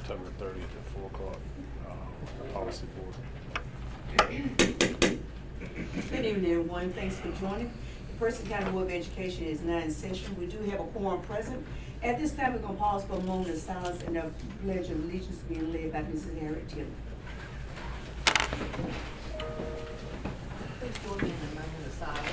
September 30th at 4 o'clock, policy board. Good evening, everyone. Thanks for joining. The Person County Board of Education is now in session. We do have a quorum present. At this time, we're going to pause for a moment of silence and the pledge of allegiance being led by Mrs. Harriet Taylor. Please join me in a moment of silence.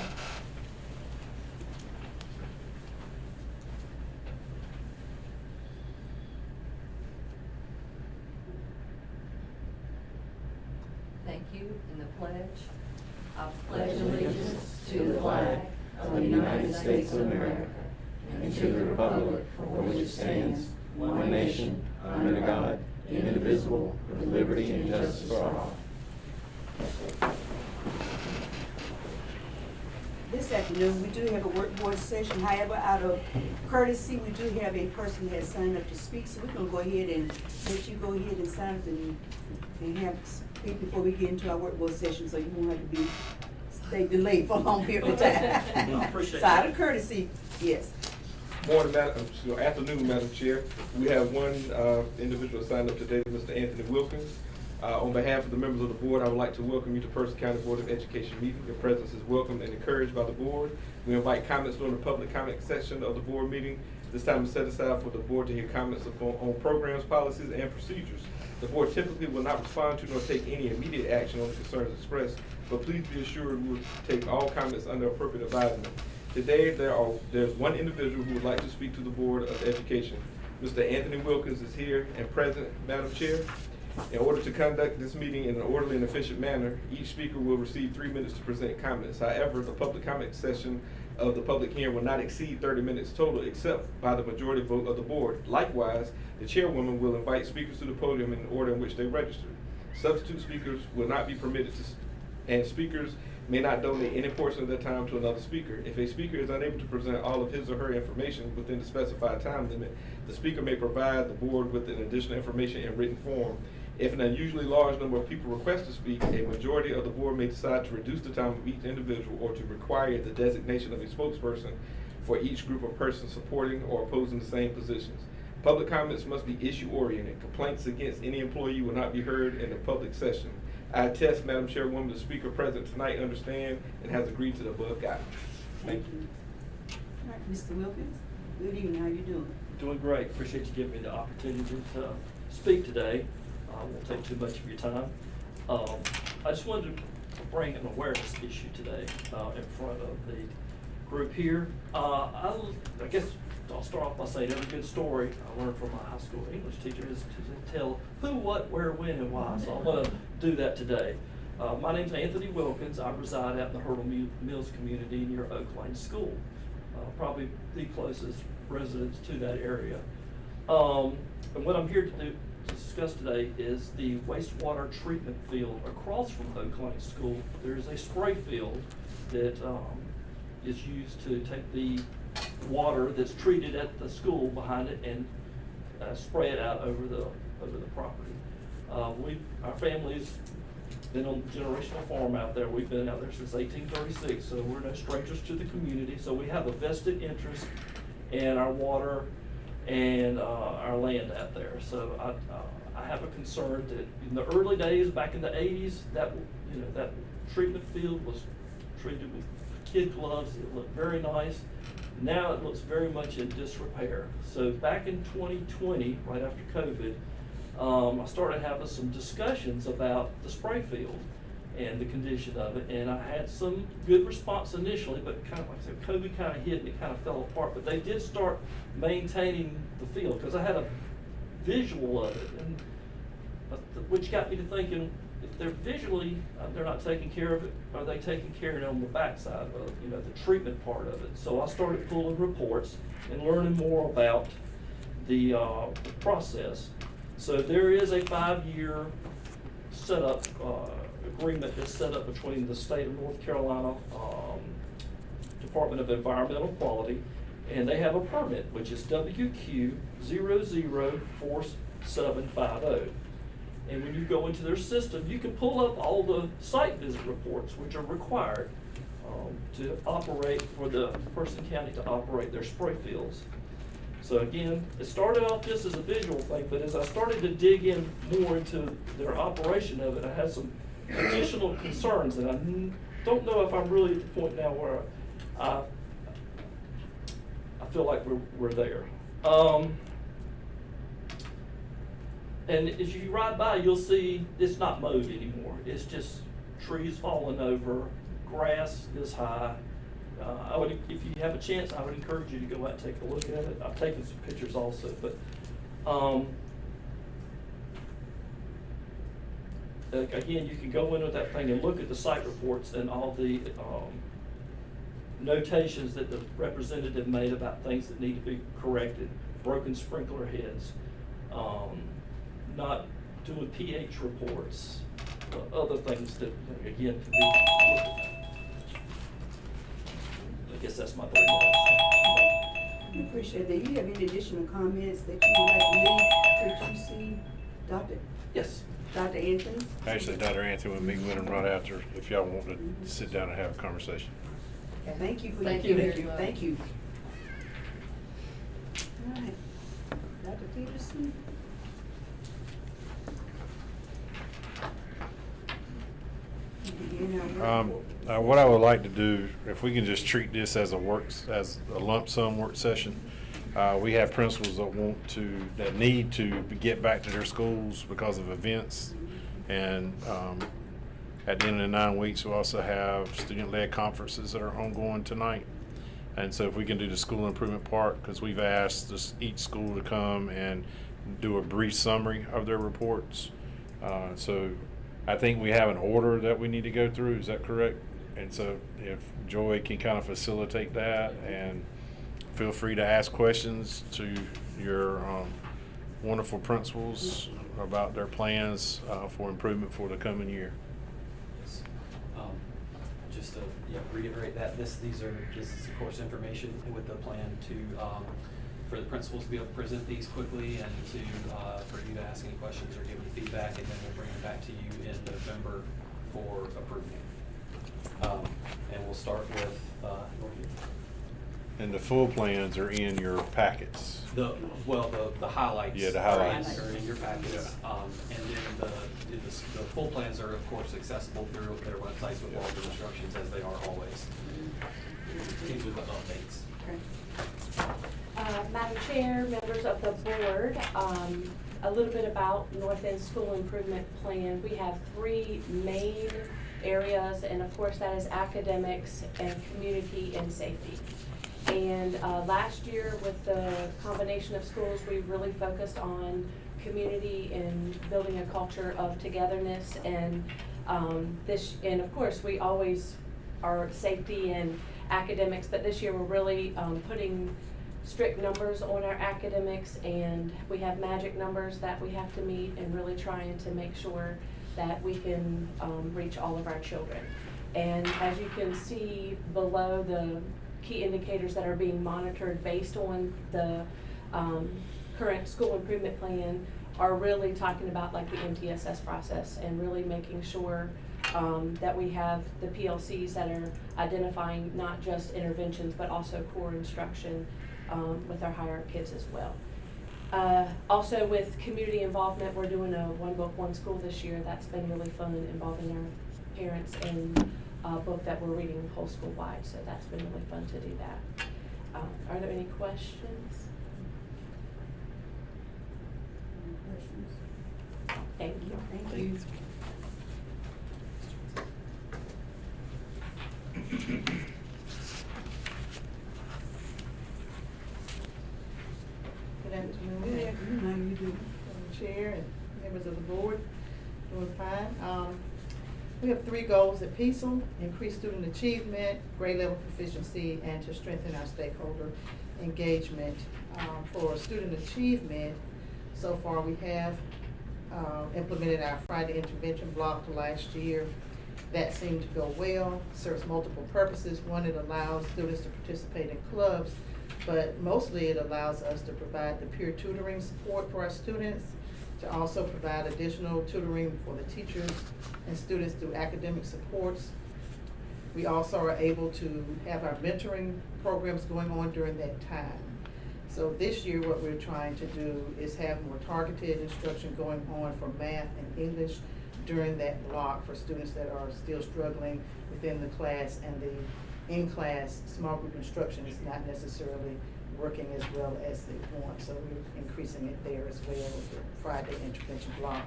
Thank you. In the pledge, I pledge allegiance to the flag of the United States of America and to the republic for which it stands, one nation, under God, indivisible, with liberty and justice for all. This afternoon, we do have a work board session. However, out of courtesy, we do have a person that has signed up to speak. So we're going to go ahead and let you go ahead and sign up and have speak before we get into our work board session, so you won't have to stay delayed for a long period of time. I appreciate So out that. of courtesy, yes. Afternoon, Madam Chair. We have one individual signed up today, Mr. Anthony Wilkins. On behalf of the members of the board, I would like to welcome you to Person County Board of Education meeting. Your presence is welcomed and encouraged by the board. We invite comments during the public comment section of the board meeting. This time is set aside for the board to hear comments on programs, policies, and procedures. The board typically will not respond to nor take any immediate action on the concerns expressed, but please be assured we will take all comments under appropriate advisement. Today, there's one individual who would like to speak to the Board of Education. Mr. Anthony Wilkins is here and present, Madam Chair. In order to conduct this meeting in an orderly and efficient manner, each speaker will receive 3 minutes to present comments. However, the public comment session of the public hearing will not exceed 30 minutes total, except by the majority vote of the board. Likewise, the chairwoman will invite speakers to the podium in the order in which they registered. Substitute speakers will not be permitted to, and speakers may not donate any portion of their time to another speaker. If a speaker is unable to present all of his or her information within the specified time limit, the speaker may provide the board with an additional information in written form. If an unusually large number of people request to speak, a majority of the board may decide to reduce the time of each individual or to require the designation of a spokesperson for each group of persons supporting or opposing the same positions. Public comments must be issue-oriented. Complaints against any employee will not be heard in the public session. I attest, Madam Chairwoman, the speaker present tonight understands and has agreed to the above guidance. Thank you. All right, Mr. Wilkins, good evening. How you doing? Doing great. Appreciate you giving me the opportunity to speak today. I won't take too much of your time. I just wanted to bring an awareness issue today in front of the group here. I guess I'll start off by saying every good story I learned from my high school English teacher is to tell who, what, where, when, and why. So I'm going to do that today. My name's Anthony Wilkins. I reside out in the Hurdle Mills community near Oak Lane School. Probably the closest residence to that area. And what I'm here to discuss today is the wastewater treatment field across from Oak Lane School. There's a spray field that is used to take the water that's treated at the school behind it and spray it out over the property. Our family's been on a generational farm out there. We've been out there since 1836, so we're no strangers to the community. So we have a vested interest in our water and our land out there. So I have a concern that in the early days, back in the 80s, that treatment field was treated with kid gloves. It looked very nice. Now it looks very much in disrepair. So back in 2020, right after COVID, I started having some discussions about the spray field and the condition of it, and I had some good response initially, but kind of like I said, COVID kind of hit and it kind of fell apart. But they did start maintaining the field because I had a visual of it, and which got me to thinking, if they're visually they're not taking care of it, are they taking care of it on the backside of the treatment part of it? So I started pulling reports and learning more about the process. So there is a 5-year setup agreement that's set up between the state of North Carolina Department of Environmental Quality, and they have a permit, which is WQ 004750. And when you go into their system, you can pull up all the site visit reports, which are required to operate for the Person County to operate their spray fields. So again, it started off just as a visual thing, but as I started to dig in more into their operation of it, I had some additional concerns, and I don't know if I'm really at the point now where I feel like we're there. And as you ride by, you'll see it's not mowed anymore. It's just trees falling over, grass this high. If you have a chance, I would encourage you to go out and take a look at it. I've taken some pictures also, but again, you can go into that thing and look at the site reports and all the notations that the representative made about things that need to be corrected, broken sprinkler heads, not doing pH reports, other things that, again, can be looked at. I guess that's my 3 minutes. We appreciate that. You have any additional comments that you would like to leave? Could you see Yes. Dr. Anthony? Actually, Dr. Anthony will meet with him right after, if y'all want to sit down and have a conversation. Thank you for Thank your you thank very you. much. Thank you. All right. Dr. Peterson? What I would like to do, if we can just treat this as as a lump sum work session. We have principals that need to get back to their schools because of events. And at the end of the 9 weeks, we also have student-led conferences that are ongoing tonight. And so if we can do the school improvement part, because we've asked each school to come and do a brief summary of their reports. So I think we have an order that we need to go through. Is that correct? And so if Joy can kind of facilitate that, and feel free to ask questions to your wonderful principals about their plans for improvement for the coming year. Yes. Just to reiterate that this is of course information with the plan to for the principals to be able to present these quickly, and to for you to ask any questions or give any feedback, and then we'll bring it back to you in November for approval. And we'll start with And the full plans are in your packets. the highlights. Yeah, the highlights. Are in your packets. And then the full plans are of course accessible through their websites with all the instructions, as they are always. These are the updates. Madam Chair, members of the board, a little bit about North End School Improvement Plan. We have 3 main areas, and of course that is academics and community and safety. And last year, with the combination of schools, we really focused on community and building a culture of togetherness, and and of course we always are safety and academics, but this year we're really putting strict numbers on our academics, and we have magic numbers that we have to meet, and really trying to make sure that we can reach all of our children. And as you can see below, the key indicators that are being monitored based on the current school improvement plan are really talking about like the MTSS process, and really making sure that we have the PLCs that are identifying not just interventions but also core instruction with our higher kids as well. Also with community involvement, we're doing a One Book, One School this year. That's been really fun, involving our parents in a book that we're reading whole school wide, so that's been really fun to do that. Are there any questions? Thank you. Thank you. Good afternoon. Good afternoon. How you doing? Chair and members of the board, doing fine. We have 3 goals at PESEL: increase student achievement, grade level proficiency, and to strengthen our stakeholder engagement. For student achievement, so far we have implemented our Friday intervention block last year. That seemed to go well, serves multiple purposes. One, it allows students to participate in clubs, but mostly it allows us to provide the peer tutoring support for our students, to also provide additional tutoring for the teachers and students through academic supports. We also are able to have our mentoring programs going on during that time. So this year, what we're trying to do is have more targeted instruction going on for math and English during that block for students that are still struggling within the class, and the in-class small group instruction is not necessarily working as well as they want. So we're increasing it there as well with the Friday intervention block.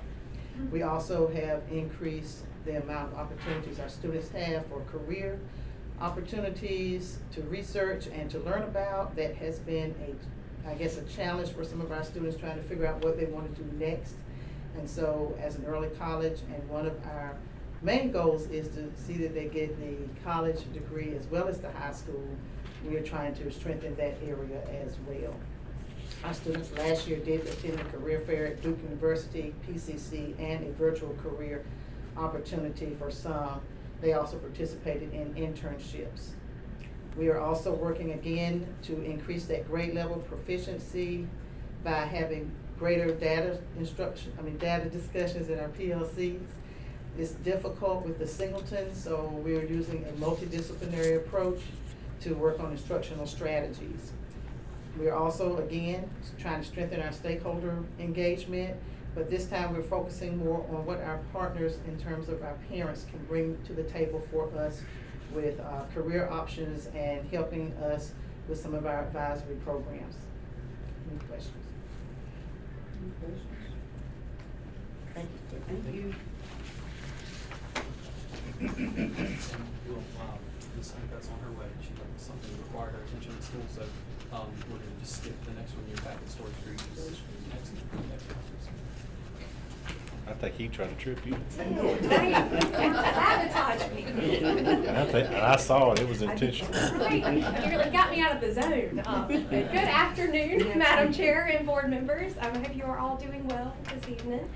We also have increased the amount of opportunities our students have for career opportunities to research and to learn about. That has been a challenge for some of our students trying to figure out what they want to do next. And so as an early college, and one of our main goals is to see that they get the college degree as well as the high school. We are trying to strengthen that area as well. Our students last year did attend the career fair at Duke University, PCC, and a virtual career opportunity for some. They also participated in internships. We are also working again to increase that grade level proficiency by having greater data discussions in our PLCs. It's difficult with the singletons, so we are using a multidisciplinary approach to work on instructional strategies. We are also, again, trying to strengthen our stakeholder engagement, but this time we're focusing more on what our partners in terms of our parents can bring to the table for us with career options and helping us with some of our advisory programs. Any questions? Any questions? Thank you. Thank you. Well, Ms. Honeycutt's on her way. She has something that required her attention in school, so we're gonna just skip the next one. You're back in storage street. Next. I think he tried to trip you. Sabotage me. And I saw it, it was intentional. Right, you really got me out of the zone. Good afternoon, Madam Chair and board members. I hope you are all doing well this evening.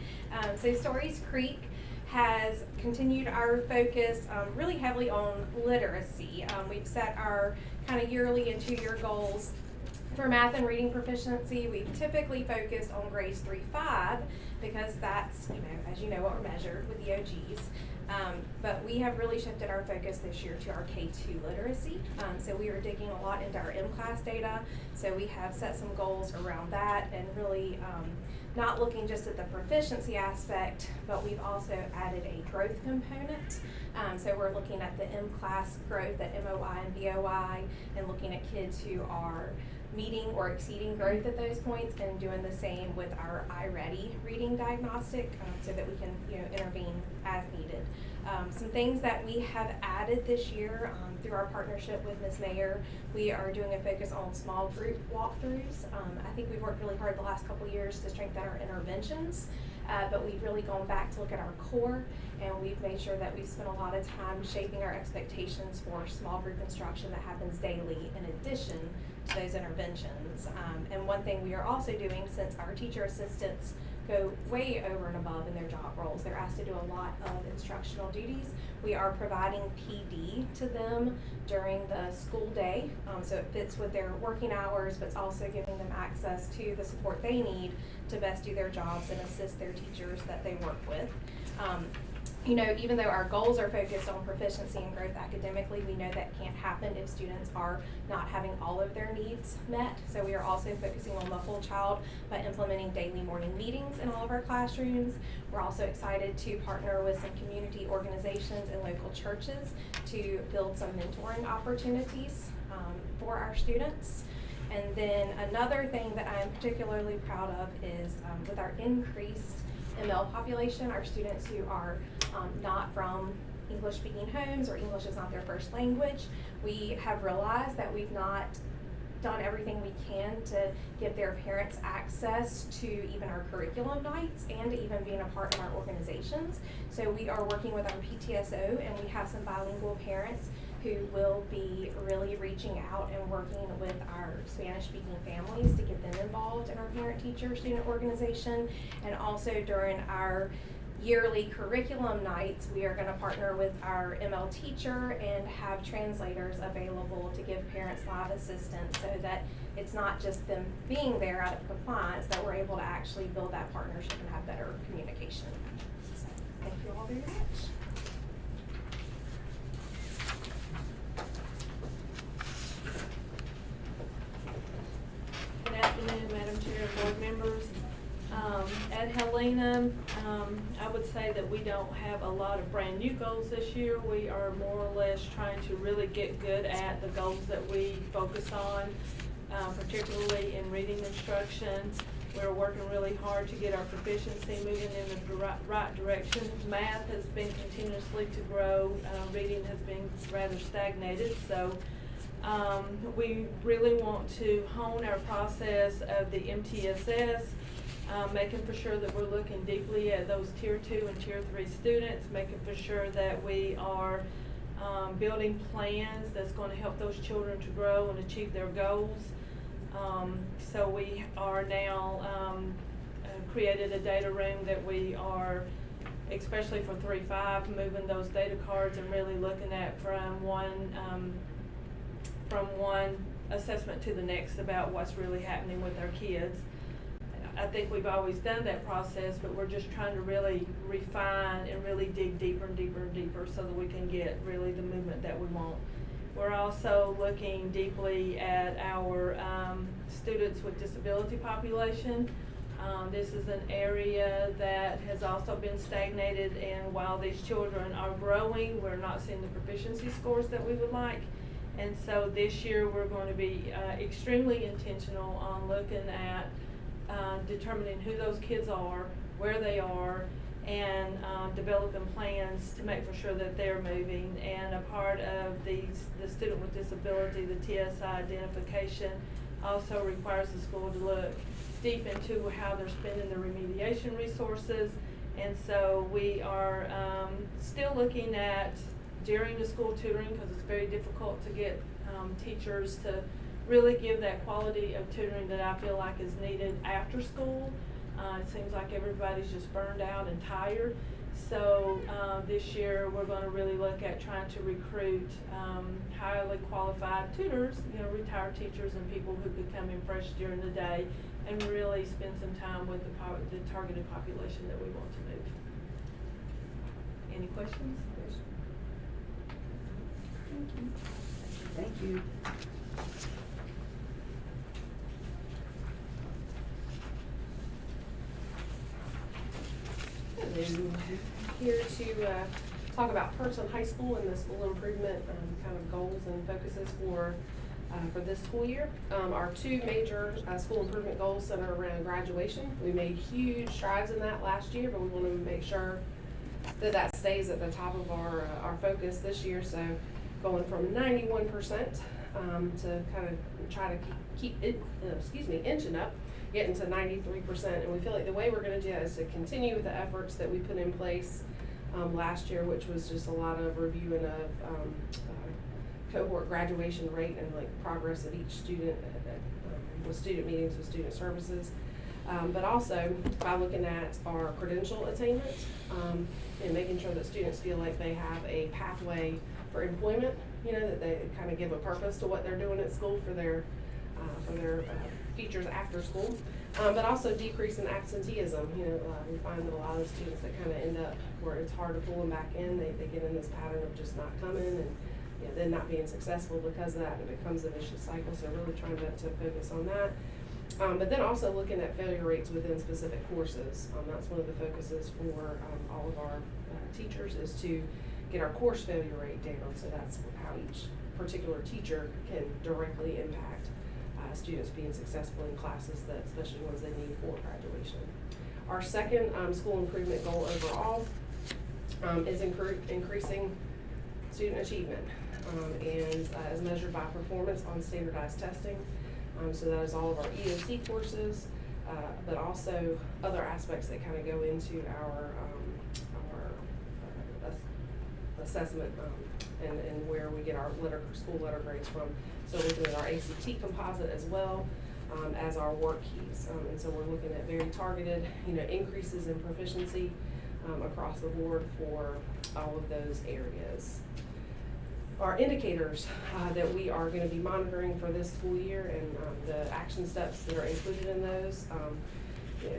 So Stories Creek has continued our focus really heavily on literacy. We've set our kind of yearly and 2-year goals for math and reading proficiency. We've typically focused on grades 3-5 because that's, as you know, what we're measured with the OGs. But we have really shifted our focus this year to our K2 literacy. So we are digging a lot into our M-Class data. So we have set some goals around that and really not looking just at the proficiency aspect, but we've also added a growth component. So we're looking at the M-Class growth at MOI and BOI and looking at kids who are meeting or exceeding growth at those points, and doing the same with our iReady reading diagnostic so that we can intervene as needed. Some things that we have added this year through our partnership with Ms. Mayer, we are doing a focus on small group walkthroughs. I think we've worked really hard the last couple of years to strengthen our interventions, but we've really gone back to look at our core, and we've made sure that we've spent a lot of time shaping our expectations for small group instruction that happens daily in addition to those interventions. And one thing we are also doing, since our teacher assistants go way over and above in their job roles, they're asked to do a lot of instructional duties, we are providing PD to them during the school day. So it fits with their working hours, but it's also giving them access to the support they need to best do their jobs and assist their teachers that they work with. Even though our goals are focused on proficiency and growth academically, we know that can't happen if students are not having all of their needs met. So we are also focusing on the whole child by implementing daily morning meetings in all of our classrooms. We're also excited to partner with some community organizations and local churches to build some mentoring opportunities for our students. And then another thing that I am particularly proud of is with our increased ML population, our students who are not from English-speaking homes or English is not their first language, we have realized that we've not done everything we can to give their parents access to even our curriculum nights and to even being a part of our organizations. So we are working with our PTSO, and we have some bilingual parents who will be really reaching out and working with our Spanish-speaking families to get them involved in our parent-teacher-student organization. And also during our yearly curriculum nights, we are going to partner with our ML teacher and have translators available to give parents live assistance, so that it's not just them being there out of compliance, that we're able to actually build that partnership and have better communication. So thank you all very much. And as seen them. I would say that we don't have a lot of brand new goals this year. We are more or less trying to really get good at the goals that we focus on, particularly in reading instruction. We're working really hard to get our proficiency moving in the right direction. Math has been continuously to grow. Reading has been rather stagnated. So we really want to hone our process of the MTSS, making for sure that we're looking deeply at those Tier 2 and Tier 3 students, making for sure that we are building plans that's going to help those children to grow and achieve their goals. So we are now created a data room that we are, especially for 3-5, moving those data cards and really looking at from one assessment to the next about what's really happening with our kids. I think we've always done that process, but we're just trying to really refine and really dig deeper and deeper and deeper so that we can get really the movement that we want. We're also looking deeply at our students with disability population. This is an area that has also been stagnated, and while these children are growing, we're not seeing the proficiency scores that we would like. And so this year we're going to be extremely intentional on looking at determining who those kids are, where they are, and developing plans to make for sure that they're moving. And a part of the student with disability, the TSI identification, also requires the school to look deep into how they're spending their remediation resources. And so we are still looking at during the school tutoring, because it's very difficult to get teachers to really give that quality of tutoring that I feel like is needed after school. It seems like everybody's just burned out and tired. So this year we're going to really look at trying to recruit highly qualified tutors, retired teachers and people who could come in fresh during the day and really spend some time with the targeted population that we want to move. Any questions? Thank you. And here to talk about Princeton High School and the school improvement kind of goals and focuses for this school year. Our two major school improvement goals center around graduation. We made huge strides in that last year, but we want to make sure that that stays at the top of our focus this year. So going from 91% to kind of try to keep it, inching up, getting to 93%. And we feel like the way we're going to do that is to continue with the efforts that we put in place last year, which was just a lot of reviewing of cohort graduation rate and like progress of each student with student meetings with student services. But also by looking at our credential attainment and making sure that students feel like they have a pathway for employment, that they kind of give a purpose to what they're doing at school for their futures after school. But also decreasing absenteeism. We find that a lot of students that kind of end up where it's hard to pull them back in, they get in this pattern of just not coming and then not being successful because of that, and it becomes a vicious cycle. So really trying to focus on that. But then also looking at failure rates within specific courses. That's one of the focuses for all of our teachers, is to get our course failure rate down. So that's how each particular teacher can directly impact students being successful in classes, that especially ones they need for graduation. Our second school improvement goal overall is increasing student achievement and as measured by performance on standardized testing. So that is all of our EOC courses, but also other aspects that kind of go into our assessment and where we get our school letter grades from. So looking at our ACT composite as well as our work keys. And so we're looking at very targeted, increases in proficiency across the board for all of those areas. Our indicators that we are going to be monitoring for this school year and the action steps that are included in those,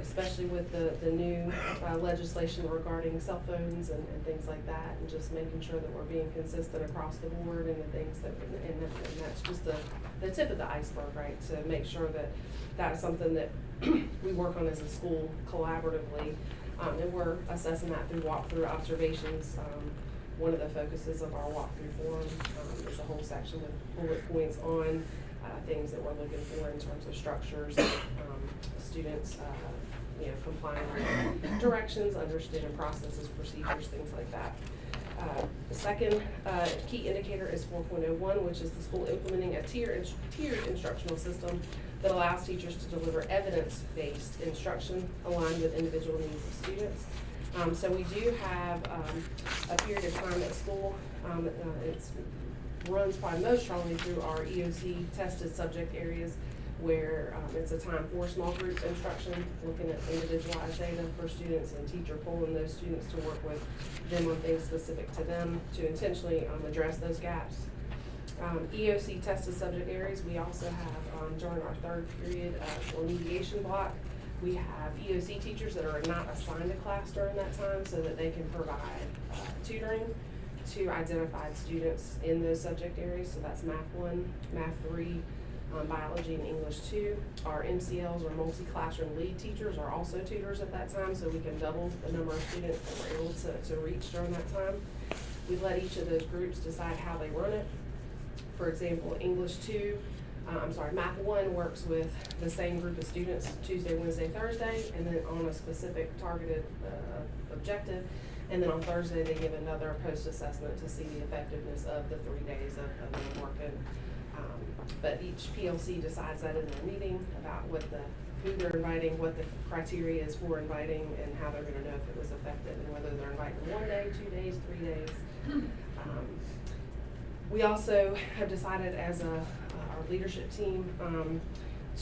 especially with the new legislation regarding cell phones and things like that, and just making sure that we're being consistent across the board and the things that, and that's just the tip of the iceberg, right? To make sure that that's something that we work on as a school collaboratively And we're assessing that through walkthrough observations. One of the focuses of our walkthrough forum is a whole section with bullet points on things that we're looking for in terms of structures, students, complying with directions, understanding processes, procedures, things like that. The second key indicator is 4.01, which is the school implementing a tiered instructional system that allows teachers to deliver evidence-based instruction aligned with individual needs of students. So we do have a period of time at school. It runs probably most strongly through our EOC tested subject areas, where it's a time for small group instruction, looking at individualized data for students, and teacher pulling those students to work with them on things specific to them to intentionally address those gaps. EOC tested subject areas, we also have during our third period or mediation block, we have EOC teachers that are not assigned a class during that time so that they can provide tutoring to identified students in those subject areas. So that's Math 1, Math 3, Biology and English 2. Our MCLs or multi-classroom lead teachers are also tutors at that time, so we can double the number of students that we're able to reach during that time. We let each of those groups decide how they run it. For example, Math 1 works with the same group of students Tuesday, Wednesday, Thursday, and then on a specific targeted objective. And then on Thursday, they give another post-assessment to see the effectiveness of the 3 days of them working. But each PLC decides that in their meeting about who they're inviting, what the criteria is for inviting, and how they're gonna know if it was effective, and whether they're inviting 1 day, 2 days, 3 days. We also have decided as our leadership team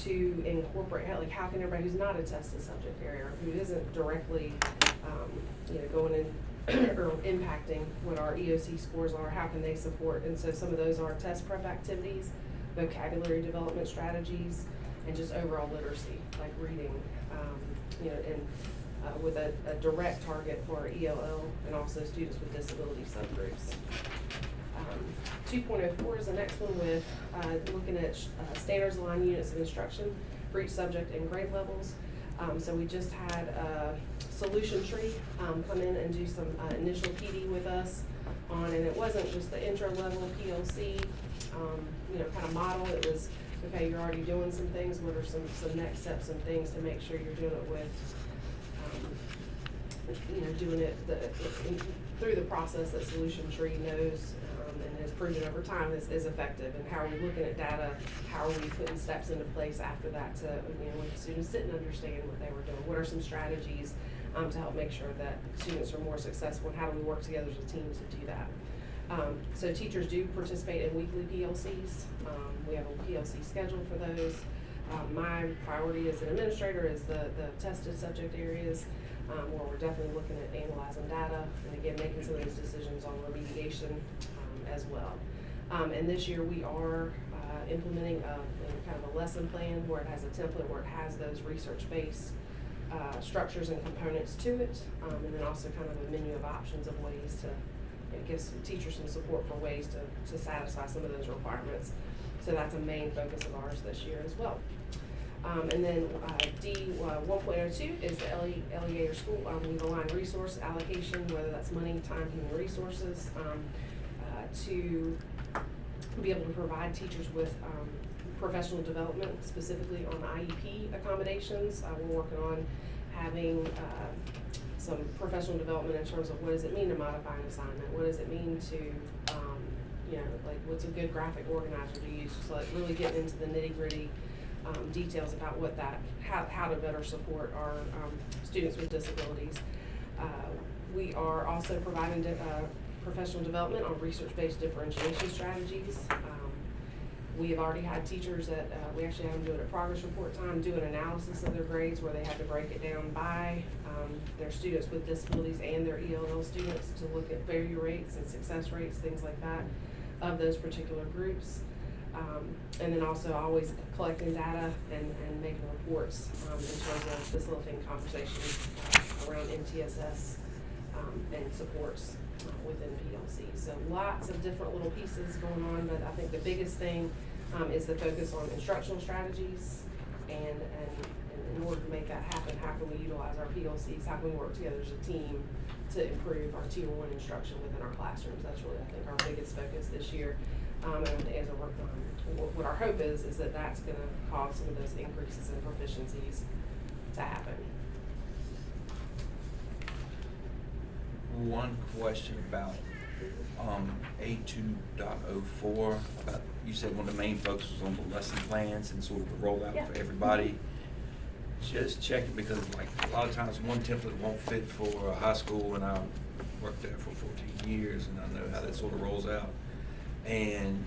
to incorporate, like, how can everybody who's not a tested subject area, who isn't directly going in or impacting what our EOC scores are, how can they support? And so some of those are test prep activities, vocabulary development strategies, and just overall literacy, like reading, with a direct target for our ELL and also students with disability subgroups. 2.04 is the next one with looking at standards aligned units of instruction for each subject and grade levels. So we just had Solution Tree come in and do some initial PD with us on, and it wasn't just the intro level PLC, kind of model. It was, okay, you're already doing some things. What are some next steps, some things to make sure you're doing it with, doing it through the process that Solution Tree knows and has proven over time is effective. And how are we looking at data? How are we putting steps into place after that to, when students didn't understand what they were doing? What are some strategies to help make sure that students are more successful, and how do we work together as a team to do that? So teachers do participate in weekly PLCs. We have a PLC scheduled for those. My priority as an administrator is the tested subject areas, where we're definitely looking at analyzing data and again making some of those decisions on remediation as well. And this year we are implementing kind of a lesson plan where it has a template where it has those research-based structures and components to it, and then also kind of a menu of options of ways to give some teachers some support for ways to satisfy some of those requirements. So that's a main focus of ours this year as well. And then D 1.02 is the LEA or school. We've aligned resource allocation, whether that's money, time, human resources, to be able to provide teachers with professional development, specifically on IEP accommodations. We're working on having some professional development in terms of what does it mean to modify an assignment, what does it mean to, like what's a good graphic organizer to use, just like really getting into the nitty-gritty details about what how to better support our students with disabilities. We are also providing professional development on research-based differentiation strategies. We have already had teachers that we actually have them doing a progress report time, do an analysis of their grades where they have to break it down by their students with disabilities and their ELL students to look at failure rates and success rates, things like that, of those particular groups. And then also always collecting data and making reports in terms of facilitating conversations around MTSS and supports within PLC. So lots of different little pieces going on, but I think the biggest thing is the focus on instructional strategies and in order to make that happen, how can we utilize our PLCs, how can we work together as a team to improve our tier 1 instruction within our classrooms? That's really, I think, our biggest focus this year. And as a work, what our hope is that that's gonna cause some of those increases in proficiencies to happen. One question about A2.04, about, you said one of the main focus was on the lesson plans and sort of the rollout Yeah. for everybody. Just checking, because like a lot of times one template won't fit for a high school, and I worked there for 14 years and I know how that sort of rolls out. And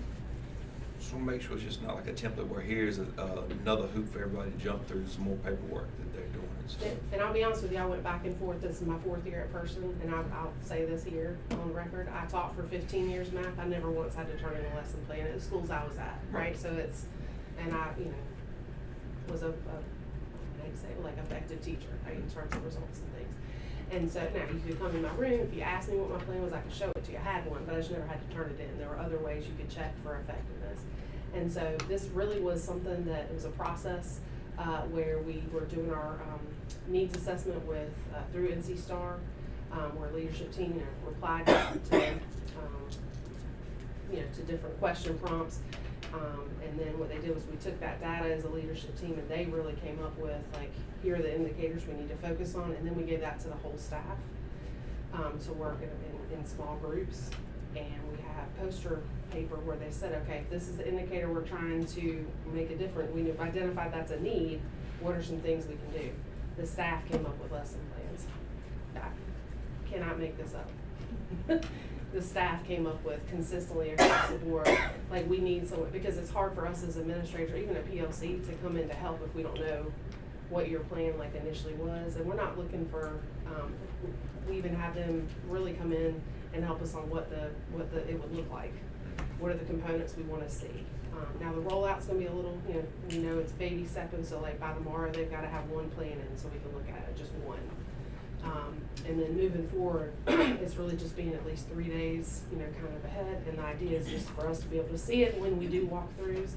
just want to make sure it's just not like a template where here's another hoop for everybody to jump through, some more paperwork that they're doing and stuff. And I'll be honest with you, I went back and forth. This is my 4th year at Person, and I'll say this here on record. I taught for 15 years math. I never once had to turn in a lesson plan at the schools I was at, right? So it's, and I, was a I hate to say it, like effective teacher, right, in terms of results and things. And so now you could come in my room, if you asked me what my plan was, I could show it to you. I had one, but I just never had to turn it in. There were other ways you could check for effectiveness. And so this really was something that, it was a process where we were doing our needs assessment with through NC Star, where leadership team replied to to different question prompts. And then what they did was we took that data as a leadership team, and they really came up with, like, here are the indicators we need to focus on, and then we gave that to the whole staff to work in small groups. And we have poster paper where they said, okay, if this is the indicator we're trying to make a difference, we've identified that's a need, what are some things we can do? The staff came up with lesson plans. I cannot make this up. The staff came up with consistently across the board, like, we need someone, because it's hard for us as administrators, even a PLC, to come in to help if we don't know what your plan like initially was. And we're not looking for, we even have them really come in and help us on what it would look like. What are the components we wanna see? Now the rollout's gonna be a little, we know it's baby stepping, so like by tomorrow, they've gotta have one plan in so we can look at it, just one. And then moving forward, it's really just being at least 3 days, kind of ahead. And the idea is just for us to be able to see it when we do walkthroughs.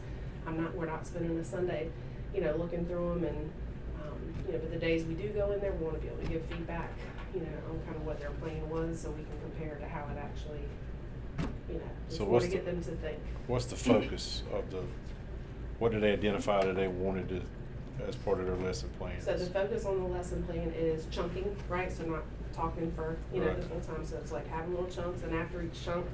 We're not spending a Sunday, looking through them, and, but the days we do go in there, we want to be able to give feedback, on kind of what their plan was, so we can compare to how it actually, just So want to get them to think. What's the focus of what did they identify that they wanted to, as part of their lesson plans? So the focus on the lesson plan is chunking, right? So not talking for, Right. the full time. So it's like having little chunks, and after each chunk,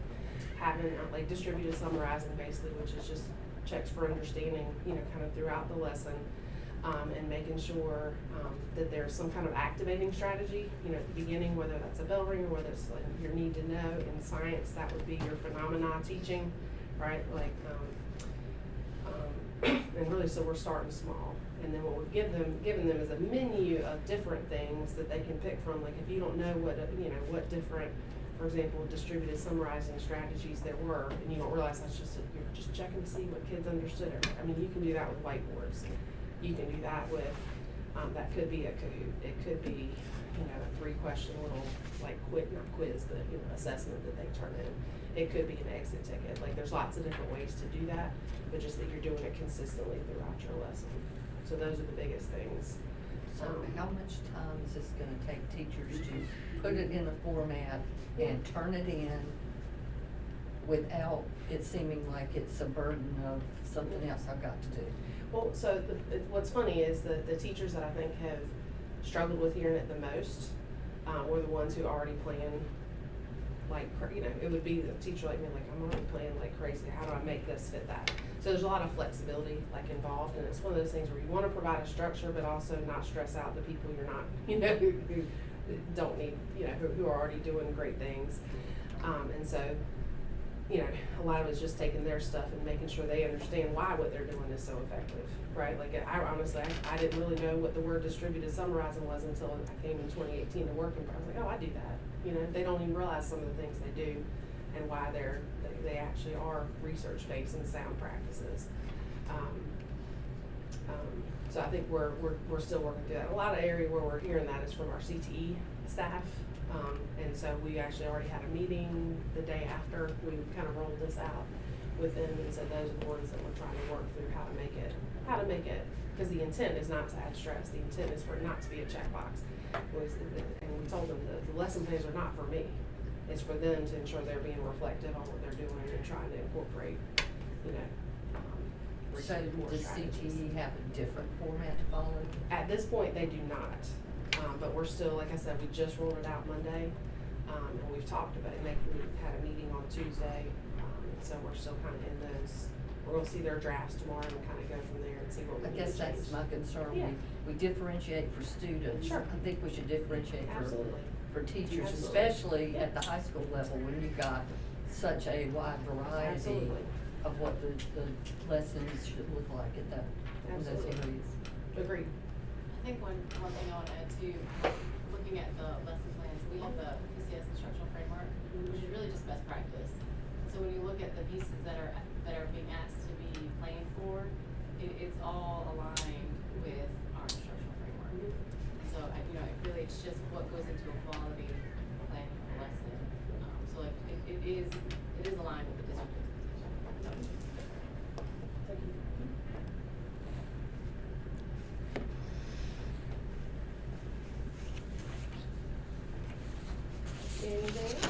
having like distributed summarizing basically, which is just checks for understanding, kind of throughout the lesson, and making sure that there's some kind of activating strategy, at the beginning, whether that's a bell ring or whether it's like your need to know. In science, that would be your phenomena teaching, right? Like, and really, so we're starting small. And then what we've given them is a menu of different things that they can pick from. Like, if you don't know what different, for example, distributed summarizing strategies there were, and you don't realize that's you're just checking to see what kids understood. You can do that with whiteboards. You can do that with, that could be a Kahoot. It could be, a 3-question little, like, not quiz, but, assessment that they turn in. It could be an exit ticket. Like, there's lots of different ways to do that, but just that you're doing it consistently throughout your lesson. So those are the biggest things. So how much time is this gonna take teachers to put it in a format and turn it in without it seeming like it's a burden of something else I've got to do? Well, so what's funny is that the teachers that I think have struggled with hearing it the most were the ones who already plan, like, it would be the teacher like me, like, I'm already planning like crazy. How do I make this fit that? So there's a lot of flexibility like involved, and it's one of those things where you want to provide a structure, but also not stress out the people you're not, who don't need, who are already doing great things. And so, a lot of it's just taking their stuff and making sure they understand why what they're doing is so effective, right? Like, I honestly didn't really know what the word distributed summarizing was until I came in 2018 to work, and I was like, oh, I do that. They don't even realize some of the things they do and why they actually are research-based and sound practices. So I think we're still working through that. A lot of area where we're hearing that is from our CTE staff, and so we actually already had a meeting the day after we kind of rolled this out with them, and so those are the ones that we're trying to work through how to make it, because the intent is not to add stress, the intent is for it not to be a checkbox. And we told them that the lesson plans are not for me, it's for them to ensure they're being reflective on what they're doing and trying to incorporate, you know, So report does strategies. CTE have a different format to follow? At this point, they do not, but we're still, like I said, we just rolled it out Monday, and we've talked about it, we had a meeting on Tuesday, and so we're still kind of in those, we're gonna see their drafts tomorrow and kind of go from there and see what we I need to guess that's change. my concern. Yeah. We differentiate for students. Sure. I think we should differentiate Absolutely. for teachers, Absolutely. especially Yeah. at the high school level when you've got such a wide variety Absolutely. of what the lessons should look like at that, in those Absolutely. areas. Agreed. I think one thing I want to add too, looking at the lesson plans, we have the PCS instructional framework, which is really just best practice. So when you look at the pieces that are being asked to be planned for, it's all aligned with our instructional framework. And so, really it's just what goes into a quality planning of a lesson. So like, it is aligned with the district expectation. Thank you. Anything else?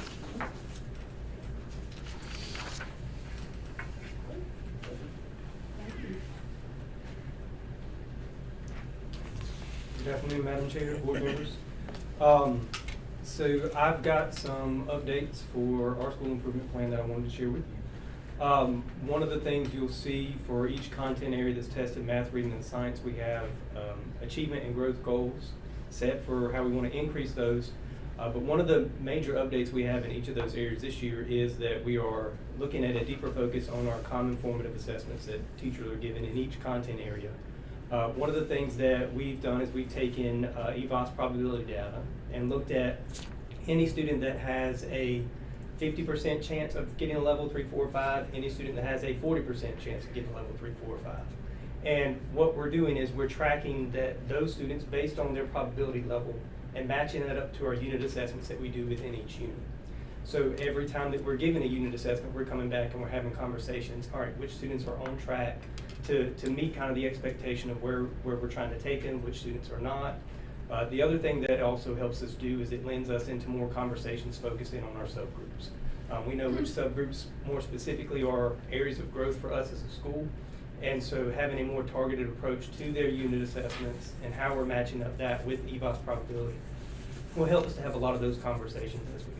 Good afternoon, Madam Chair, board members. So I've got some updates for our school improvement plan that I wanted to share with you. One of the things you'll see for each content area that's tested, math, reading, and science, we have achievement and growth goals set for how we want to increase those. But one of the major updates we have in each of those areas this year is that we are looking at a deeper focus on our common formative assessments that teachers are given in each content area. One of the things that we've done is we've taken EVOS probability data and looked at any student that has a 50% chance of getting a level 3, 4, 5, any student that has a 40% chance of getting a level 3, 4, 5. And what we're doing is we're tracking those students based on their probability level and matching that up to our unit assessments that we do within each unit. So every time that we're giving a unit assessment, we're coming back and we're having conversations, all right, which students are on track to meet kind of the expectation of where we're trying to take them, which students are not. The other thing that also helps us do is it lends us into more conversations focused in on our subgroups. We know which subgroups more specifically are areas of growth for us as a school. And so having a more targeted approach to their unit assessments and how we're matching up that with EVOS probability will help us to have a lot of those conversations as we go.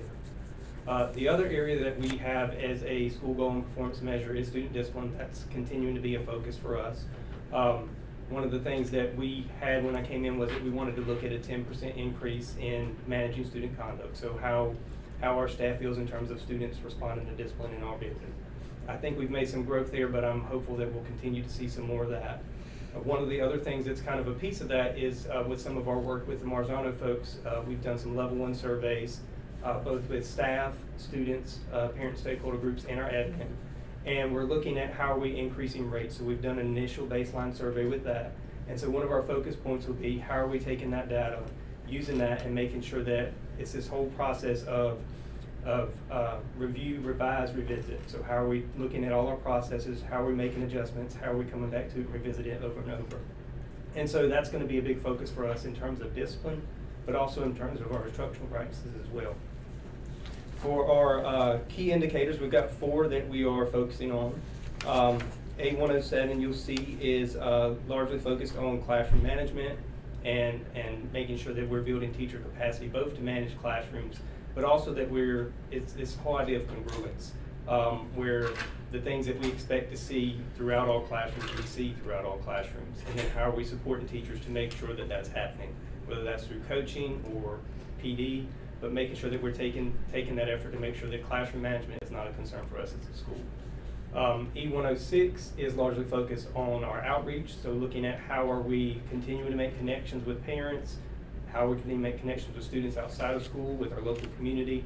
The other area that we have as a school goal and performance measure is student discipline. That's continuing to be a focus for us. One of the things that we had when I came in was that we wanted to look at a 10% increase in managing student conduct. So how our staff feels in terms of students responding to discipline in our building. I think we've made some growth there, but I'm hopeful that we'll continue to see some more of that. One of the other things that's kind of a piece of that is with some of our work with the Marzano folks, we've done some level 1 surveys, both with staff, students, parent stakeholder groups, and our admin. And we're looking at how are we increasing rates. So we've done an initial baseline survey with that. And so one of our focus points will be how are we taking that data, using that, and making sure that it's this whole process of review, revise, revisit. So how are we looking at all our processes, how are we making adjustments, how are we coming back to it, revisit it over and over. And so that's going to be a big focus for us in terms of discipline, but also in terms of our instructional practices as well. For our key indicators, we've got 4 that we are focusing on. A107 you'll see is largely focused on classroom management and making sure that we're building teacher capacity both to manage classrooms, but also that it's this whole idea of congruence, where the things that we expect to see throughout all classrooms, we see throughout all classrooms. And then how are we supporting teachers to make sure that that's happening, whether that's through coaching or PD, but making sure that we're taking that effort to make sure that classroom management is not a concern for us as a school. E106 is largely focused on our outreach, so looking at how are we continuing to make connections with parents, how we can make connections with students outside of school, with our local community.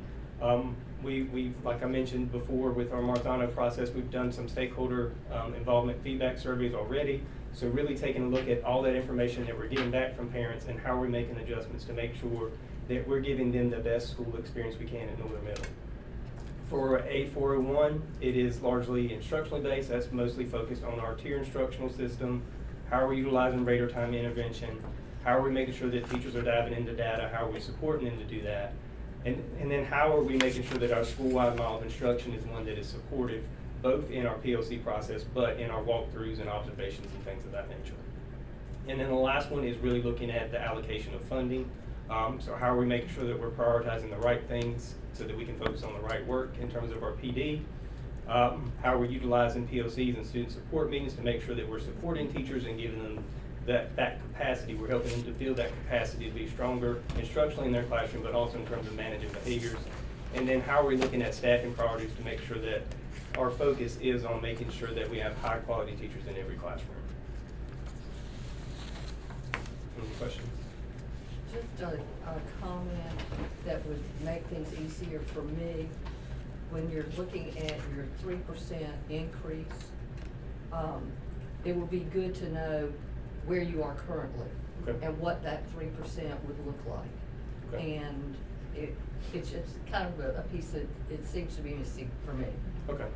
We've, like I mentioned before, with our Marzano process, we've done some stakeholder involvement feedback surveys already. So really taking a look at all that information that we're getting back from parents and how are we making adjustments to make sure that we're giving them the best school experience we can at Northern Middle. For A401, it is largely instructionally based. That's mostly focused on our tier instructional system. How are we utilizing radar time intervention? How are we making sure that teachers are diving into data? How are we supporting them to do that? And then how are we making sure that our school-wide model of instruction is one that is supportive, both in our PLC process, but in our walkthroughs and observations and things of that nature. And then the last one is really looking at the allocation of funding. So how are we making sure that we're prioritizing the right things so that we can focus on the right work in terms of our PD? How are we utilizing PLCs and student support meetings to make sure that we're supporting teachers and giving them that capacity. We're helping them to build that capacity to be stronger instructionally in their classroom, but also in terms of managing behaviors. And then how are we looking at staffing priorities to make sure that our focus is on making sure that we have high quality teachers in every classroom. Any questions? Just a comment that would make things easier for me. When you're looking at your 3% increase, it would be good to know where you are currently. Okay. And what that 3% would look like. Okay. And it's just kind of a piece that it seems to be missing for me. Okay.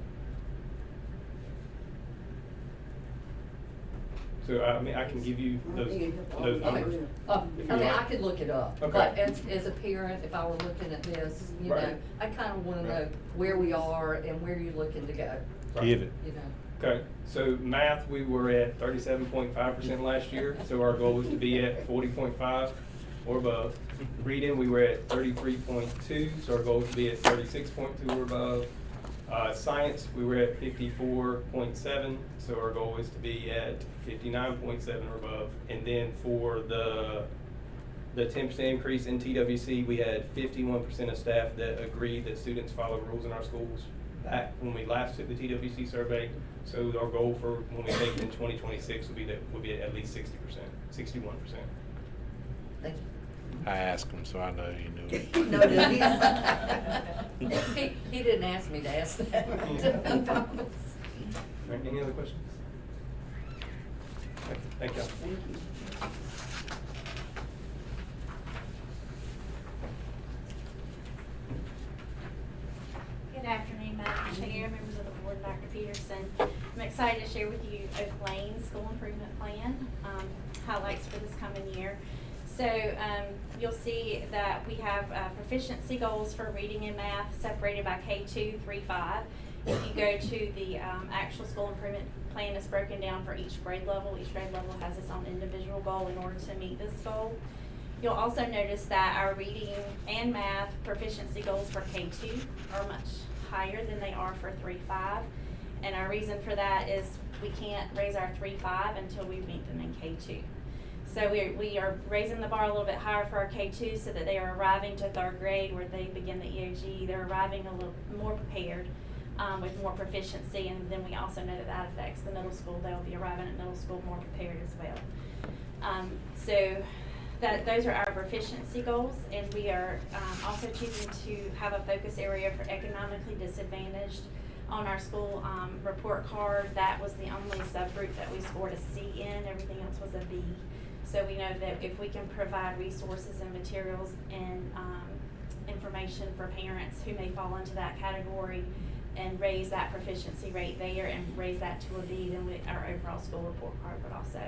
So, I mean, I can give you those numbers. if you I like. could look it up, Okay. but as a parent, if I were looking at this, you know, Right. I kind of want to Right. know where we are and where you're looking to go, Give it. you know. Okay, so math, we were at 37.5% last year, so our goal is to be at 40.5 or above. Reading, we were at 33.2, so our goal is to be at 36.2 or above. Science, we were at 54.7, so our goal is to be at 59.7 or above. And then for the 10% increase in TWC, we had 51% of staff that agreed that students follow rules in our schools back when we last took the TWC survey. So our goal for when we take it in 2026 would be at least 60%, 61%. Thank you. I asked him, so I know he knew it. No, he didn't ask me to ask that. I promise. All right, any other questions? Okay, thank you. Thank you. Good afternoon, Madam Chair, members of the board, Dr. Peterson. I'm excited to share with you Oak Lane School Improvement Plan, highlights for this coming year. So you'll see that we have proficiency goals for reading and math separated by K2, 3, 5. If you go to the actual school improvement plan, it's broken down for each grade level. Each grade level has its own individual goal in order to meet this goal. You'll also notice that our reading and math proficiency goals for K2 are much higher than they are for 3, 5. And our reason for that is we can't raise our 3, 5 until we meet them in K2. So we are raising the bar a little bit higher for our K2 so that they are arriving to 3rd grade where they begin the EOG. They're arriving a little more prepared with more proficiency, and then we also know that that affects the middle school. They'll be arriving at middle school more prepared as well. So those are our proficiency goals, and we are also choosing to have a focus area for economically disadvantaged. On our school report card, that was the only subgroup that we scored a C in. Everything else was a B. So we know that if we can provide resources and materials and information for parents who may fall into that category and raise that proficiency rate there and raise that to a B, then our overall school report card would also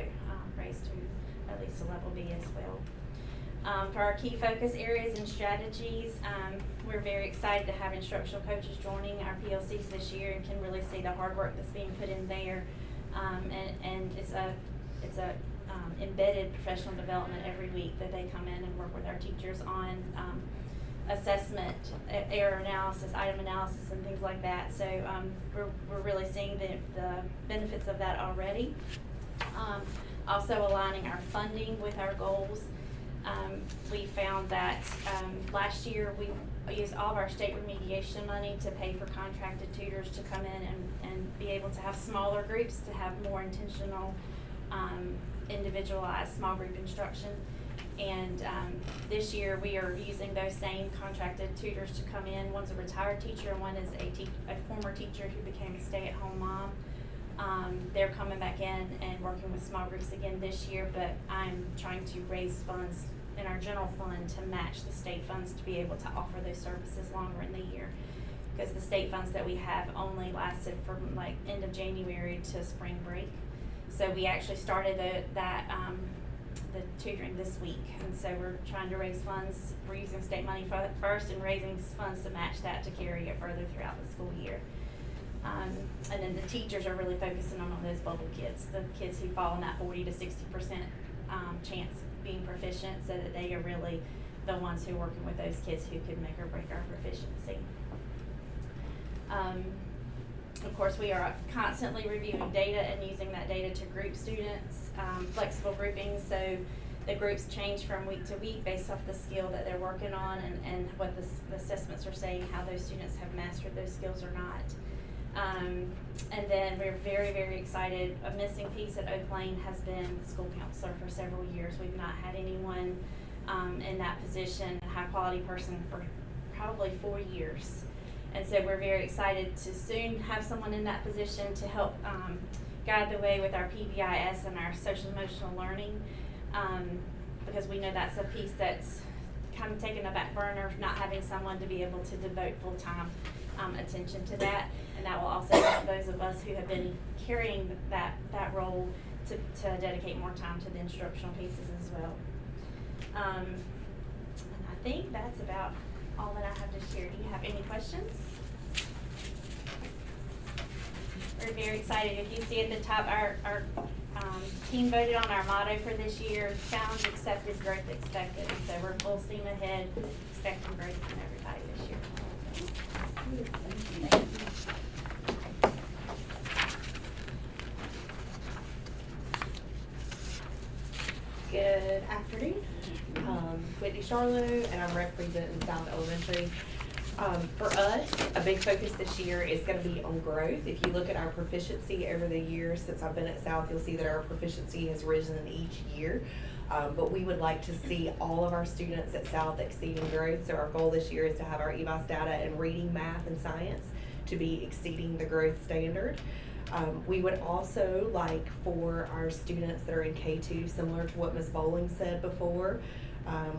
raise to at least a level B as well. For our key focus areas and strategies, we're very excited to have instructional coaches joining our PLCs this year and can really see the hard work that's being put in there. And it's a embedded professional development every week that they come in and work with our teachers on assessment, error analysis, item analysis, and things like that. So we're really seeing the benefits of that already. Also aligning our funding with our goals. We found that last year we used all of our state remediation money to pay for contracted tutors to come in and be able to have smaller groups, to have more intentional, individualized small group instruction. And this year we are using those same contracted tutors to come in. One's a retired teacher and one is a former teacher who became a stay-at-home mom. They're coming back in and working with small groups again this year, but I'm trying to raise funds in our general fund to match the state funds to be able to offer those services longer in the year. Because the state funds that we have only lasted from like end of January to spring break. So we actually started the tutoring this week, and so we're trying to raise funds. We're using state money first and raising funds to match that to carry it further throughout the school year. And then the teachers are really focusing on those bubble kids, the kids who fall in that 40 to 60% chance of being proficient, so that they are really the ones who are working with those kids who could make or break our proficiency. Of course, we are constantly reviewing data and using that data to group students, flexible grouping, so the groups change from week to week based off the skill that they're working on and what the assessments are saying, how those students have mastered those skills or not. And then we're very, very excited. A missing piece at Oak Lane has been the school counselor for several years. We've not had anyone in that position, a high quality person, for probably 4 years. And so we're very excited to soon have someone in that position to help guide the way with our PBIS and our social emotional learning, because we know that's a piece that's kind of taken a back burner, not having someone to be able to devote full-time attention to that. And that will also help those of us who have been carrying that role to dedicate more time to the instructional pieces as well. And I think that's about all that I have to share. Do you have any questions? We're very excited. If you see at the top, our team voted on our motto for this year: challenge accepted, growth expected. And so we're full steam ahead, expecting growth from everybody this year. Thank you. Good afternoon. Whitney Charlo, and I'm representing South Elementary. For us, a big focus this year is going to be on growth. If you look at our proficiency over the years since I've been at South, you'll see that our proficiency has risen each year. But we would like to see all of our students at South exceeding growth. So our goal this year is to have our EBOS data in reading, math, and science to be exceeding the growth standard. We would also like for our students that are in K2, similar to what Ms. Bowling said before,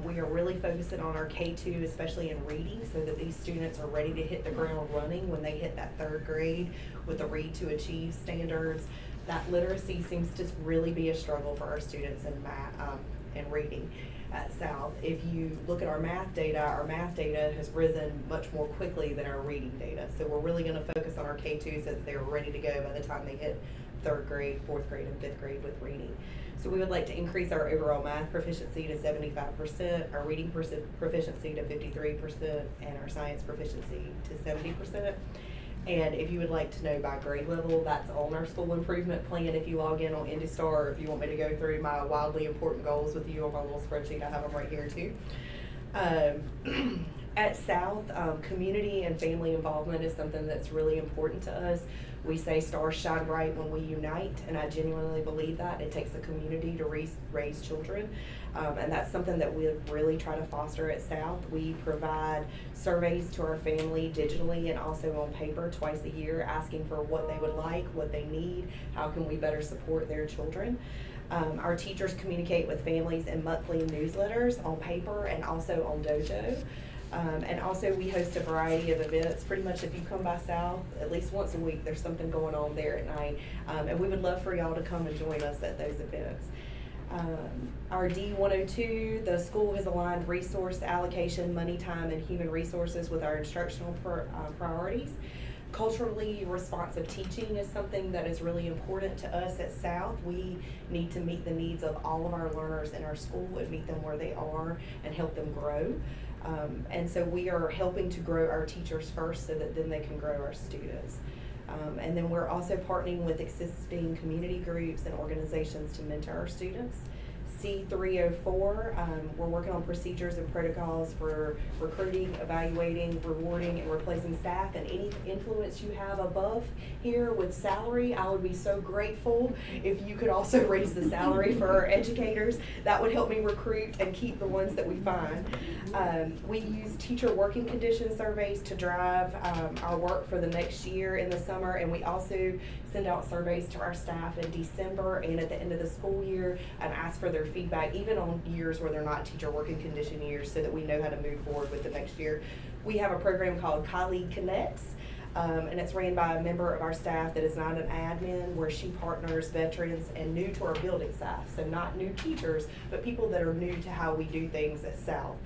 we are really focusing on our K2, especially in reading, so that these students are ready to hit the ground running when they hit that 3rd grade with the Read to Achieve standards. That literacy seems to really be a struggle for our students in math and reading at South. If you look at our math data has risen much more quickly than our reading data. So we're really going to focus on our K2 so that they're ready to go by the time they hit 3rd grade, 4th grade, and 5th grade with reading. So we would like to increase our overall math proficiency to 75%, our reading proficiency to 53%, and our science proficiency to 70%. And if you would like to know by grade level, that's on our school improvement plan. If you log in on IndyStar, or if you want me to go through my wildly important goals with you on my little spreadsheet, I have them right here too. At South, community and family involvement is something that's really important to us. We say stars shine bright when we unite, and I genuinely believe that. It takes a community to raise children, and that's something that we really try to foster at South. We provide surveys to our family digitally and also on paper twice a year, asking for what they would like, what they need, how can we better support their children. Our teachers communicate with families in monthly newsletters on paper and also on Dojo. And also we host a variety of events. Pretty much if you come by South, at least once a week, there's something going on there at night. And we would love for y'all to come and join us at those events. Our D102, the school has aligned resource allocation, money, time, and human resources with our instructional priorities. Culturally responsive teaching is something that is really important to us at South. We need to meet the needs of all of our learners in our school and meet them where they are and help them grow. And so we are helping to grow our teachers first so that then they can grow our students. And then we're also partnering with existing community groups and organizations to mentor our students. C304, we're working on procedures and protocols for recruiting, evaluating, rewarding, and replacing staff. And any influence you have above here with salary, I would be so grateful if you could also raise the salary for our educators. That would help me recruit and keep the ones that we find. We use teacher working condition surveys to drive our work for the next year in the summer, and we also send out surveys to our staff in December and at the end of the school year and ask for their feedback, even on years where they're not teacher working condition years, so that we know how to move forward with the next year. We have a program called Colleague Connects, and it's ran by a member of our staff that is not an admin, where she partners veterans and new to our building staff, so not new teachers, but people that are new to how we do things at South,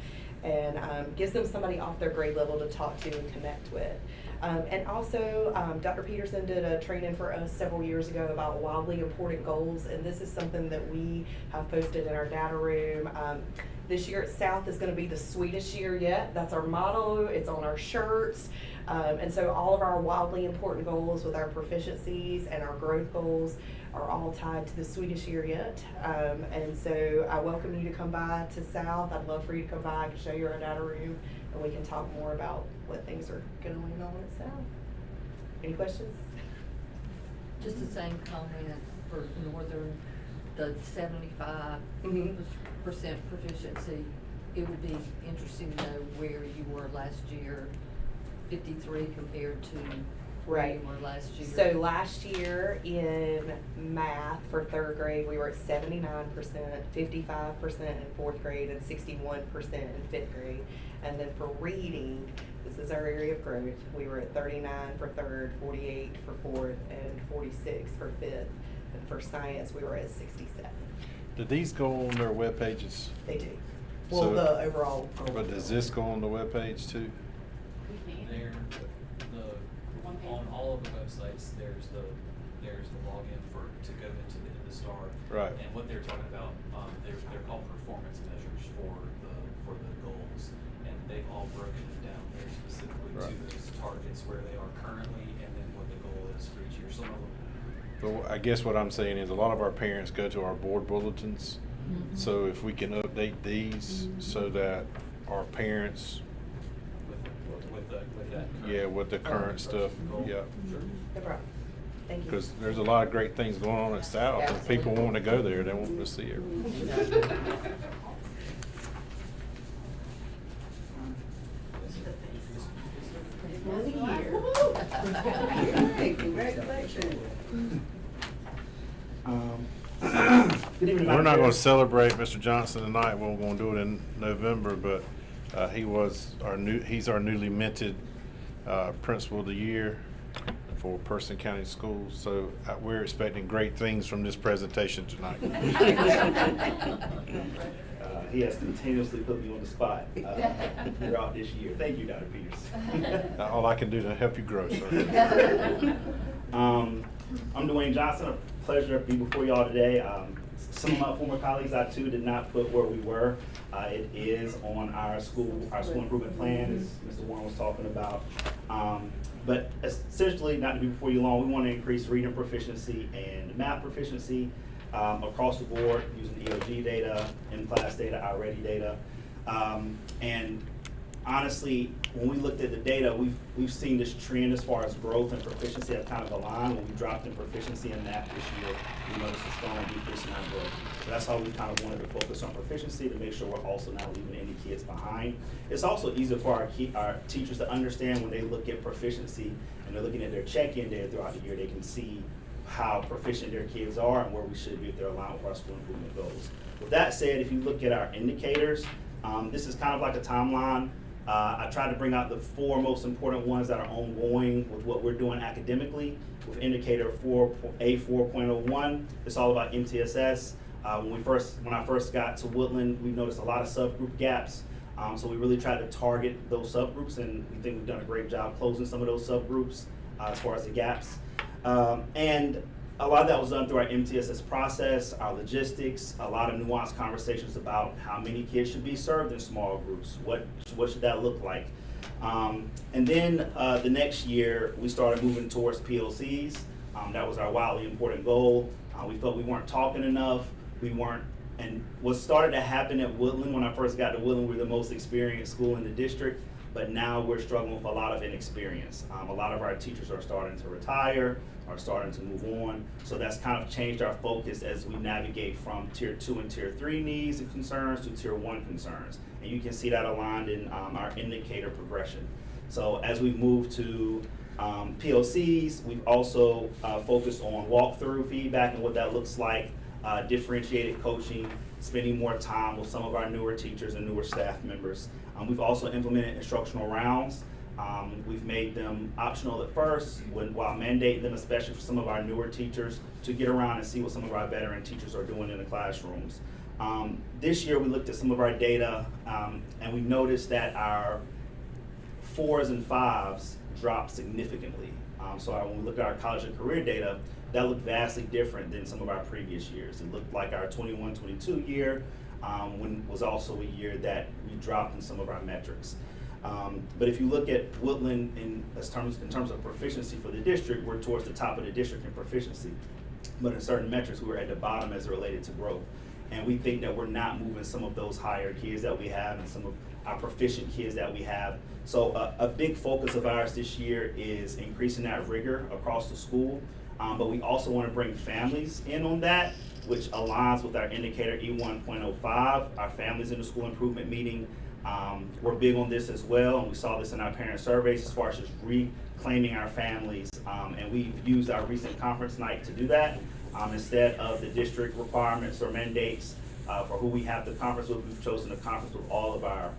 and gives them somebody off their grade level to talk to and connect with. And also, Dr. Peterson did a training for us several years ago about wildly important goals, and this is something that we have posted in our data room. This year at South is going to be the sweetest year yet. That's our motto. It's on our shirts. And so all of our wildly important goals with our proficiencies and our growth goals are all tied to the sweetest year yet. And so I welcome you to come by to South. I'd love for you to come by. I can show you our data room, and we can talk more about what things are going to land on at South. Any questions? Just the same comment for Northern, the 75% proficiency. It would be interesting to know where you were last year, 53 compared to where you were last year. So last year in math for third grade, we were at 79%, 55% in fourth grade, and 61% in fifth grade. And then for reading, this is our area of growth, we were at 39 for third, 48 for fourth, and 46 for fifth. And for science, we were at 67. Did these go on their web pages? They do. Well, So- the overall. But does this go on the web page too? There, on all of the websites, there's the login to go into the STAR. Right. And what they're talking about, they're called performance measures for the goals, and they've all broken it down very specifically to those targets where they are currently, and then what the goal is for each year. Some of them. But I guess what I'm saying is a lot of our parents go to our board bulletins. So if we can update these so that our parents, with that. with the current stuff, goal. yeah. Sure. No problem. Thank you. Because there's a lot of great things going on at South, and people want to go there, they want to see it. Congratulations. Good evening, We're Madam not Chair. going to celebrate Mr. Johnson tonight, we're going to do it in November, but he's our newly minted Principal of the Year for Person County Schools, so we're expecting great things from this presentation tonight. He has continuously put me on the spot throughout this year. Thank you, Dr. Peters. All I can do to help you grow, sir. I'm Dwayne Johnson. A pleasure to be before y'all today. Some of my former colleagues, I too did not put where we were. It is on our school improvement plan, as Mr. Warren was talking about. But essentially, not to be before you long, we want to increase reading proficiency and math proficiency across the board using EOG data, in-class data, iReady data. And honestly, when we looked at the data, we've seen this trend as far as growth and proficiency have kind of aligned. When we dropped in proficiency in math this year, we noticed a strong decrease in our growth. So that's how we kind of wanted to focus on proficiency to make sure we're also not leaving any kids behind. It's also easier for our teachers to understand when they look at proficiency and they're looking at their check-in data throughout the year, they can see how proficient their kids are and where we should be if they're aligned with our school improvement goals. With that said, if you look at our indicators, this is kind of like a timeline. I tried to bring out the 4 most important ones that are ongoing with what we're doing academically. With indicator A4.01, it's all about MTSS. When I first got to Woodland, we noticed a lot of subgroup gaps. So we really tried to target those subgroups, and we think we've done a great job closing some of those subgroups as far as the gaps. And a lot of that was done through our MTSS process, our logistics, a lot of nuanced conversations about how many kids should be served in small groups. What should that look like? And then the next year, we started moving towards PLCs. That was our wildly important goal. We felt we weren't talking enough. And what started to happen at Woodland, when I first got to Woodland, we were the most experienced school in the district, but now we're struggling with a lot of inexperience. A lot of our teachers are starting to retire, are starting to move on. So that's kind of changed our focus as we navigate from tier 2 and tier 3 needs and concerns to tier 1 concerns. And you can see that aligned in our indicator progression. So as we've moved to PLCs, we've also focused on walkthrough feedback and what that looks like, differentiated coaching, spending more time with some of our newer teachers and newer staff members. We've also implemented instructional rounds. We've made them optional at first, while mandating them, especially for some of our newer teachers, to get around and see what some of our veteran teachers are doing in the classrooms. This year, we looked at some of our data, and we noticed that our 4s and 5s dropped significantly. So when we look at our college and career data, that looked vastly different than some of our previous years. It looked like our 21-22 year was also a year that we dropped in some of our metrics. But if you look at Woodland in terms of proficiency for the district, we're towards the top of the district in proficiency. But in certain metrics, we were at the bottom as it related to growth. And we think that we're not moving some of those higher kids that we have and some of our proficient kids that we have. So a big focus of ours this year is increasing that rigor across the school. But we also want to bring families in on that, which aligns with our indicator E1.05, our families in the school improvement meeting. We're big on this as well, and we saw this in our parent surveys as far as just reclaiming our families. And we've used our recent conference night to do that. Instead of the district requirements or mandates for who we have the conference with, we've chosen the conference with all of our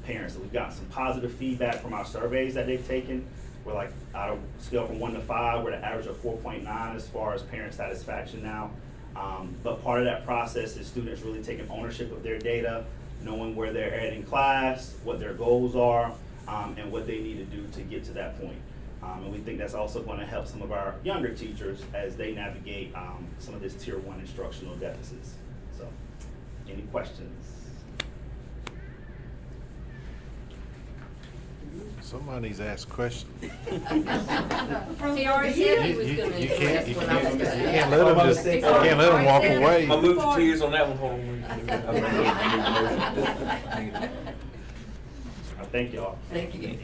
parents. So we've gotten some positive feedback from our surveys that they've taken. We're like, out of scale from 1 to 5, we're at an average of 4.9 as far as parent satisfaction now. But part of that process is students really taking ownership of their data, knowing where they're at in class, what their goals are, and what they need to do to get to that point. And we think that's also going to help some of our younger teachers as they navigate some of this Tier 1 instructional deficits. So, any questions? Somebody's asked questions. He already said he was gonna You address can't what I was gonna ask. let them just, you can't let them walk away. I moved to tears on that one. Hold on. Thank y'all. Thank you.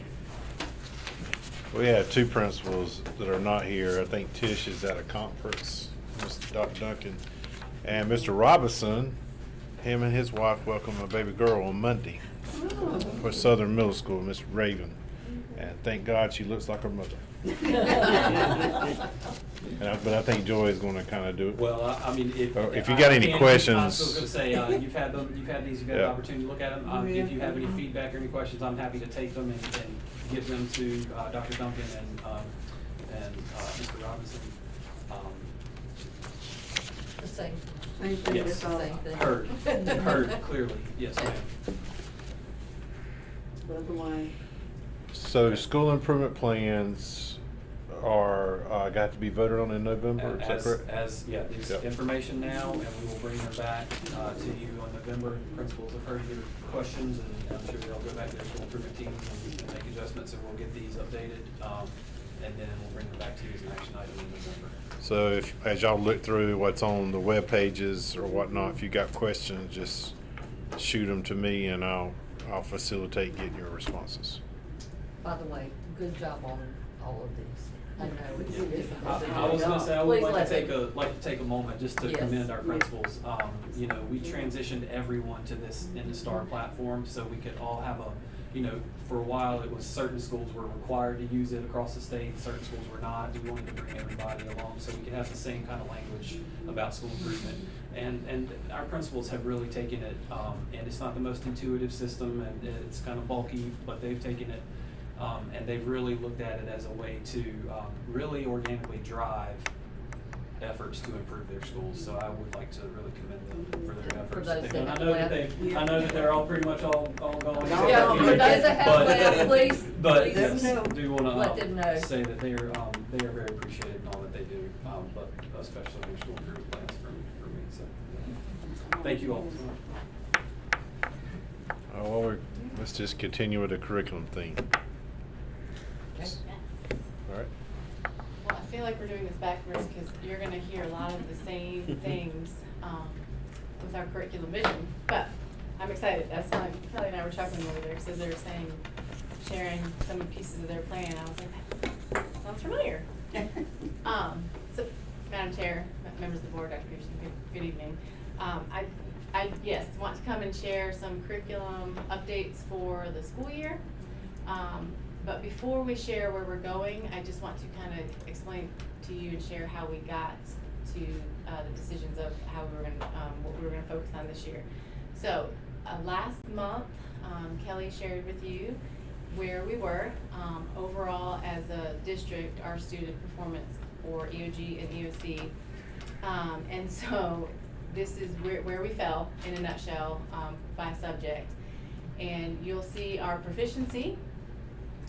We have 2 principals that are not here. I think Tish is at a conference, Mr. Dr. Duncan. And Mr. Robinson, him and his wife welcomed a baby girl on Monday for Southern Middle School, Miss Raven. And thank God she looks like her mother. But I think Joy is gonna kinda do it. Well, I mean, If you got any I questions. was gonna say, you've had these, you've had the opportunity to look at them. If you have any feedback or any questions, I'm happy to take them and give them to Dr. Duncan and Mr. Robinson. The same. Same thing, Yes, that's all. Same thing. Heard clearly, yes, ma'am. Brother Wayne. So school improvement plans are, got to be voted on in November, is that correct? There's Yep. information now, and we will bring them back to you in November. Principals have heard your questions, and I'm sure they'll go back to their school improvement teams and make adjustments, and we'll get these updated, and then we'll bring them back to you as an action item in November. So if, as y'all look through what's on the web pages or whatnot, if you got questions, just shoot them to me and I'll facilitate getting your responses. By the way, good job on all of these. I know it's difficult. I was gonna say, I would Please like let to take a moment just to Yes. commend our principals. You know, we transitioned everyone to this InStar platform, so we could all have for a while, it was certain schools were required to use it across the state, certain schools were not. We wanted to bring everybody along so we could have the same kind of language about school improvement. And our principals have really taken it, and it's not the most intuitive system, and it's kind of bulky, but they've taken it, and they've really looked at it as a way to really organically drive efforts to improve their schools. So I would like to really commend them for their efforts. those They've that done. have I know that they're all pretty much all going. Yeah, for those that have left, please But let yes, them know. do want Let them know. to say that they are very appreciated in all that they do, but especially their school improvement plans for me. So thank you all so much. Well, let's just continue with the curriculum theme. All right. Well, I feel like we're doing this backwards because you're gonna hear a lot of the same things, with our curriculum vision, but I'm excited. That's why Kelly and I were chuckling over there, because they were saying, sharing some pieces of their plan, I was like, that sounds familiar. So, Madam Chair, members of the board, Dr. Peterson, good evening. I yes, want to come and share some curriculum updates for the school year. But before we share where we're going, I just want to kind of explain to you and share how we got to the decisions of how we were gonna, what we were gonna focus on this year. So, last month, Kelly shared with you where we were. Overall, as a district, our student performance for EOG and EOC. And so, this is where we fell in a nutshell by subject. And you'll see our proficiency,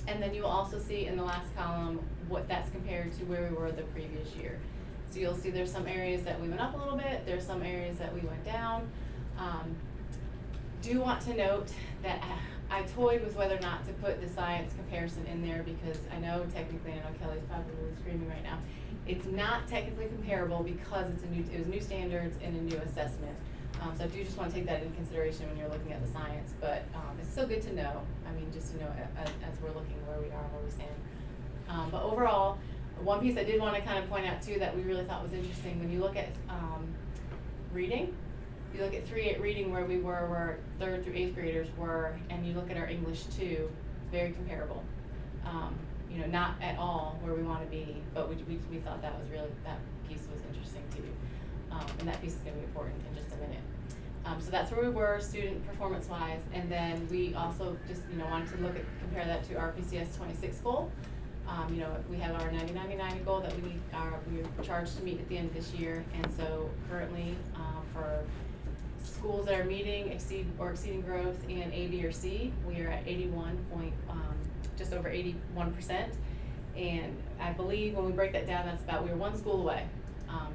and then you'll also see in the last column what that's compared to where we were the previous year. So you'll see there's some areas that we went up a little bit, there's some areas that we went down. Do want to note that I toyed with whether or not to put the science comparison in there, because I know technically, I know Kelly's probably screaming right now, it's not technically comparable because it was new standards and a new assessment. So I do just want to take that into consideration when you're looking at the science, but it's still good to know. I mean, just to know as we're looking where we are and where we stand. But overall, one piece I did want to kind of point out too that we really thought was interesting, when you look at reading, you look at 3-8 reading where we were, where 3rd through 8th graders were, and you look at our English 2, very comparable. You know, not at all where we want to be, but we thought that was really, that piece was interesting too. And that piece is going to be important in just a minute. So that's where we were, student performance-wise, and then we also just, you know, wanted to compare that to our PCS 26 goal. You know, we have our 90-90-90 goal that we're charged to meet at the end of this year, and so currently for schools that are meeting, exceeding growth in A, B, or C, we are at 81 point, just over 81%, and I believe when we break that down, that's about, we were one school away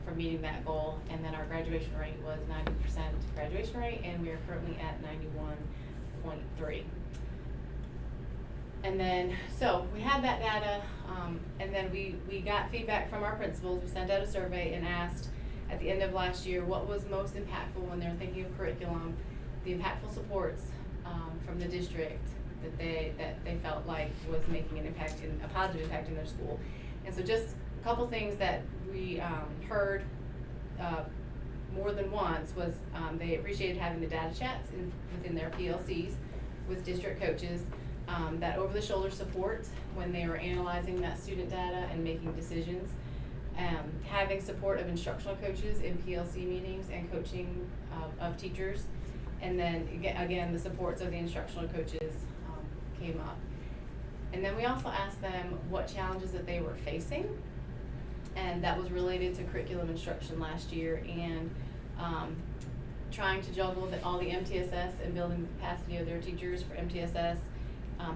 from meeting that goal, and then our graduation rate was 90% graduation rate, and we are currently at 91.3. And then, so we had that data, and then we got feedback from our principals. We sent out a survey and asked at the end of last year what was most impactful when they were thinking of curriculum, the impactful supports from the district that they felt like was making an impact, a positive impact in their school. And so just a couple things that we heard more than once was they appreciated having the data chats within their PLCs with district coaches, that over-the-shoulder support when they were analyzing that student data and making decisions, having support of instructional coaches in PLC meetings and coaching of teachers, and then again the supports of the instructional coaches came up. And then we also asked them what challenges that they were facing, and that was related to curriculum instruction last year, and trying to juggle all the MTSS and building the capacity of their teachers for MTSS,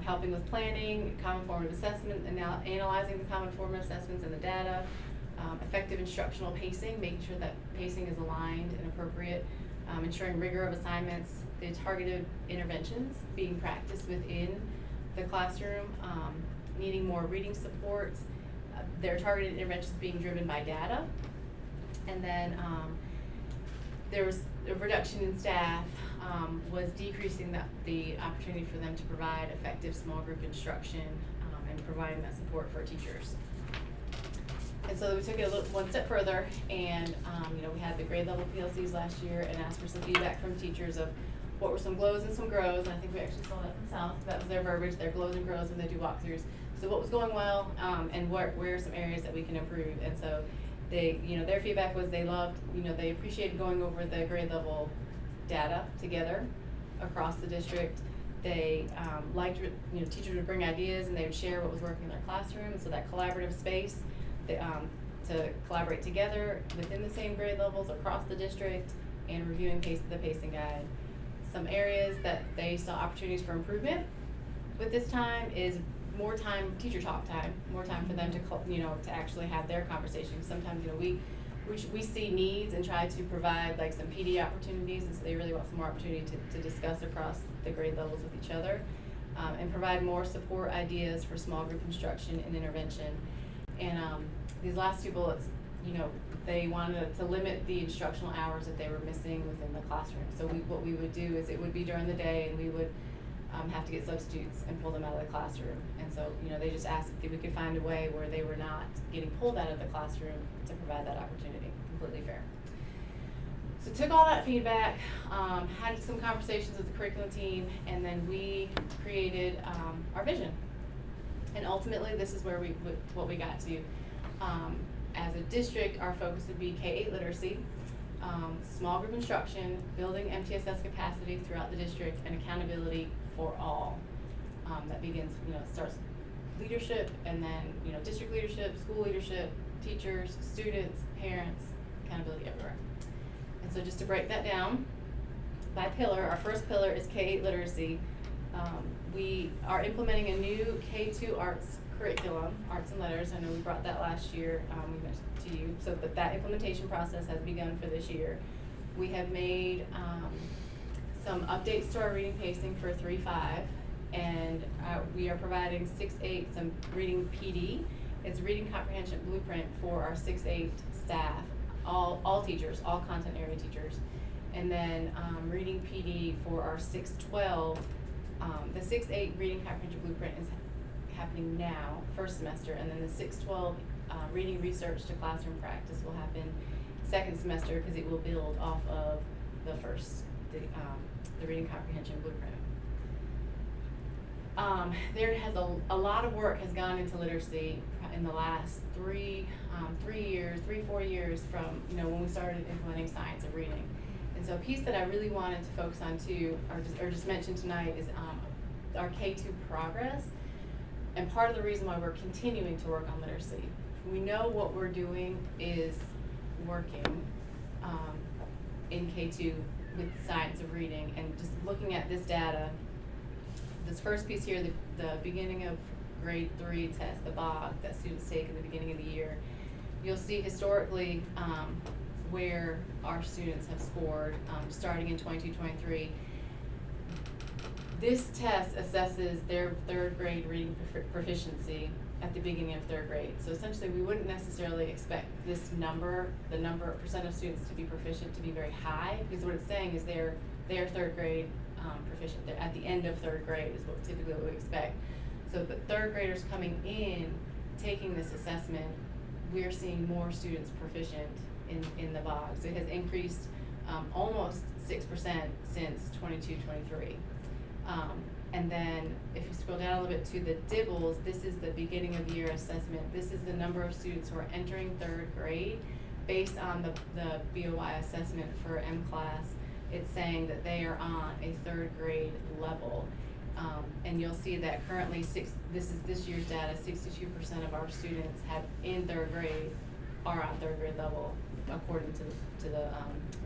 helping with planning, common formative assessment, and now analyzing the common formative assessments and the data, effective instructional pacing, making sure that pacing is aligned and appropriate, ensuring rigor of assignments, the targeted interventions being practiced within the classroom, needing more reading support, their targeted interventions being driven by data, and then there was a reduction in staff, was decreasing the opportunity for them to provide effective small group instruction and providing that support for teachers. And so we took it one step further, and you know, we had the grade level PLCs last year and asked for some feedback from teachers of what were some glows and some grows, and I think we actually saw that from South. That was their verbiage, their glows and grows when they do walkthroughs. So what was going well, and where are some areas that we can improve. And so they, you know, their feedback was they loved, you know, they appreciated going over the grade level data together across the district. They liked, you know, teachers would bring ideas and they would share what was working in their classroom. So that collaborative space to collaborate together within the same grade levels across the district, and reviewing the pacing guide. Some areas that they saw opportunities for improvement with this time is more time, teacher talk time, more time for them to, you know, to actually have their conversations. Sometimes, you know, we see needs and try to provide like some PD opportunities, and so they really want some more opportunity to discuss across the grade levels with each other, and provide more support ideas for small group instruction and intervention. And these last two bullets, you know, they wanted to limit the instructional hours that they were missing within the classroom. So what we would do is it would be during the day, and we would have to get substitutes and pull them out of the classroom. And so, you know, they just asked if we could find a way where they were not getting pulled out of the classroom to provide that opportunity. Completely fair. So took all that feedback, had some conversations with the curriculum team, and then we created our vision. And ultimately, this is where what we got to. As a district, our focus would be K-8 literacy, small group instruction, building MTSS capacity throughout the district, and accountability for all. That begins, starts leadership, and then, district leadership, school leadership, teachers, students, parents, accountability everywhere. And so just to break that down by pillar, our first pillar is K-8 literacy. We are implementing a new K-2 arts curriculum, arts and letters. I know we brought that last year, we mentioned to you. So, but that implementation process has begun for this year. We have made some updates to our reading pacing for 3-5, and we are providing 6-8 some reading PD. It's a reading comprehension blueprint for our 6-8 staff, all teachers, all content area teachers. And then reading PD for our 6-12. The 6-8 reading comprehension blueprint is happening now, first semester, and then the 6-12 reading research to classroom practice will happen second semester, because it will build off of the first, the reading comprehension blueprint. There has a lot of work has gone into literacy in the last 4 years from when we started implementing science of reading. And so a piece that I really wanted to focus on too, or just mention tonight, is our K-2 progress. And part of the reason why we're continuing to work on literacy, we know what we're doing is working in K-2 with science of reading, and just looking at this data, this first piece here, the beginning of grade 3 test, the BOG that students take at the beginning of the year, you'll see historically where our students have scored starting in 22-23. This test assesses their third grade reading proficiency at the beginning of third grade. So essentially we wouldn't necessarily expect this number, the percent of students to be proficient, to be very high, because what it's saying is they're third grade proficient. They're at the end of third grade is what typically we expect. So the third graders coming in, taking this assessment, we're seeing more students proficient in the BOG. So it has increased almost 6% since 22-23. And then if you scroll down a little bit to the DIBELS, this is the beginning of year assessment. This is the number of students who are entering third grade based on the BOI assessment for M-Class. It's saying that they are on a third grade level. And you'll see that currently this is this year's data, 62% of our students in third grade are on third grade level according to the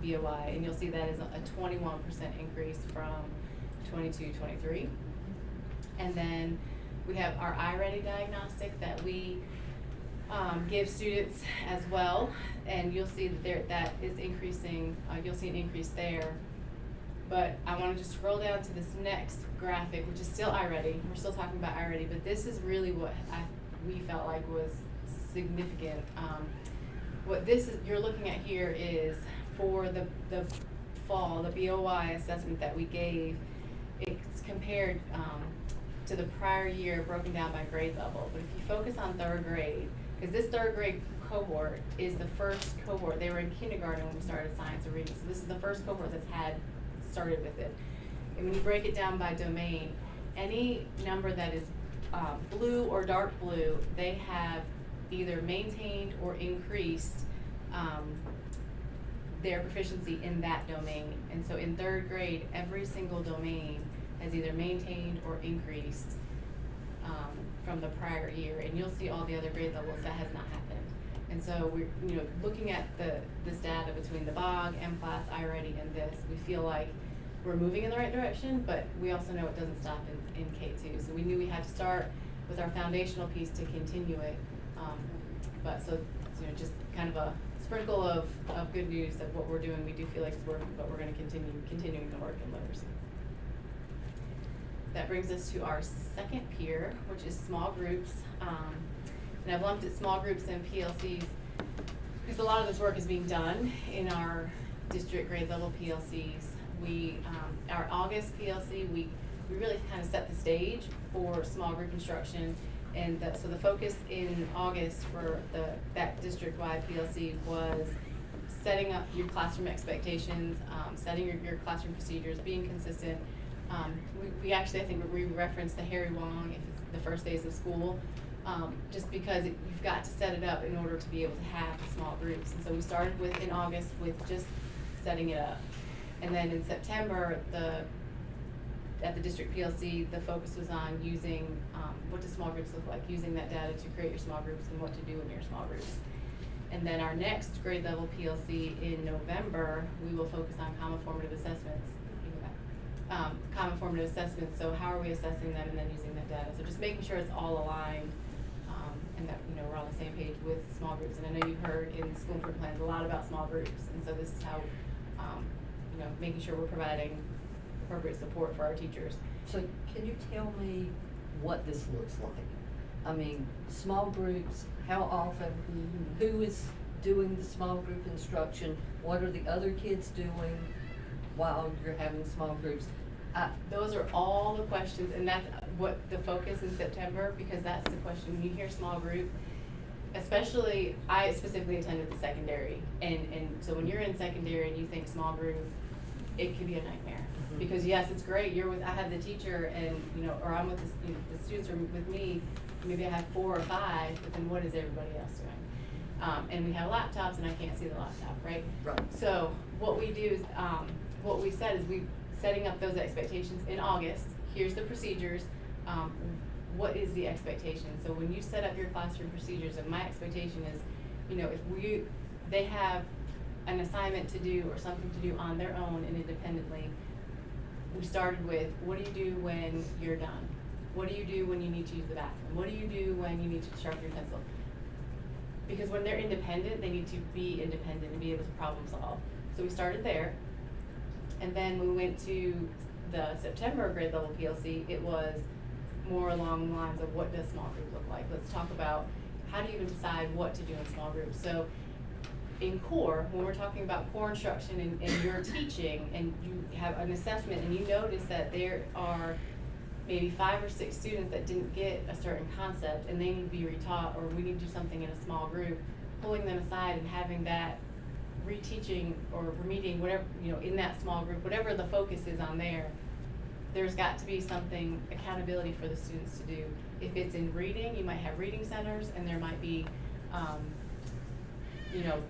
BOI. And you'll see that is a 21% increase from 22-23. And then we have our iReady diagnostic that we give students as well, and you'll see that that is increasing. You'll see an increase there. But I want to just scroll down to this next graphic, which is still iReady. We're still talking about iReady, but this is really what we felt like was significant. What you're looking at here is for the fall, the BOI assessment that we gave. It's compared to the prior year, broken down by grade level. But if you focus on third grade, because this third grade cohort is the first cohort. They were in kindergarten when we started science of reading, so this is the first cohort that's started with it. And when you break it down by domain, any number that is blue or dark blue, they have either maintained or increased their proficiency in that domain. And so in third grade, every single domain has either maintained or increased from the prior year. And you'll see all the other grade levels that has not happened. And so we're looking at this data between the BOG, M-Class, iReady, and this, we feel like we're moving in the right direction, but we also know it doesn't stop in K-2. So we knew we had to start with our foundational piece to continue it. So just kind of a sprinkle of good news that what we're doing, we do feel like it's working, but we're going to continuing to work in literacy. That brings us to our second peer, which is small groups. And I've lumped it small groups and PLCs because a lot of this work is being done in our district grade level PLCs. Our August PLC, we really kind of set the stage for small group instruction. And so the focus in August for that district-wide PLC was setting up your classroom expectations, setting your classroom procedures, being consistent. We actually, I think we referenced the Harry Wong, if it's the first days of school, just because you've got to set it up in order to be able to have the small groups. And so we started in August with just setting it up. And then in September, at the district PLC, the focus was on using, what do small groups look like, using that data to create your small groups and what to do in your small groups. And then our next grade level PLC in November, we will focus on common formative assessments. Common formative assessments, so how are we assessing them and then using that data? So just making sure it's all aligned, and that, you know, we're on the same page with small groups. And I know you've heard in school improvement plans a lot about small groups, and so this is how, you know, making sure we're providing appropriate support for our teachers. So can you tell me what this looks like? I mean, small groups, how often, who is doing the small group instruction? What are the other kids doing while you're having small groups? Those are all the questions, and that's what the focus in September, because that's the question. When you hear small group, especially, I specifically attended the secondary, and so when you're in secondary and you think small group, it can be a nightmare. Mm-hmm. Because yes, it's great, I had the teacher and, you know, or I'm with the students are with me, maybe I have 4 or 5, but then what is everybody else doing? And we have laptops and I can't see the laptop, right? Right. So what we do is, what we said is we setting up those expectations in August. Here's the procedures. What is the expectation? So when you set up your classroom procedures, and my expectation is, you know, if they have an assignment to do or something to do on their own and independently, we started with, what do you do when you're done? What do you do when you need to use the bathroom? What do you do when you need to sharpen your pencil? Because when they're independent, they need to be independent and be able to problem solve. So we started there. And then we went to the September grade level PLC. It was more along the lines of, what does small group look like? Let's talk about how do you even decide what to do in small groups. So in core, when we're talking about core instruction and you're teaching and you have an assessment and you notice that there are maybe 5 or 6 students that didn't get a certain concept and they need to be retaught, or we need to do something in a small group, pulling them aside and having that reteaching or remediating, whatever, you know, in that small group, whatever the focus is on there, there's got to be something, accountability for the students to do. If it's in reading, you might have reading centers, and there might be, you know,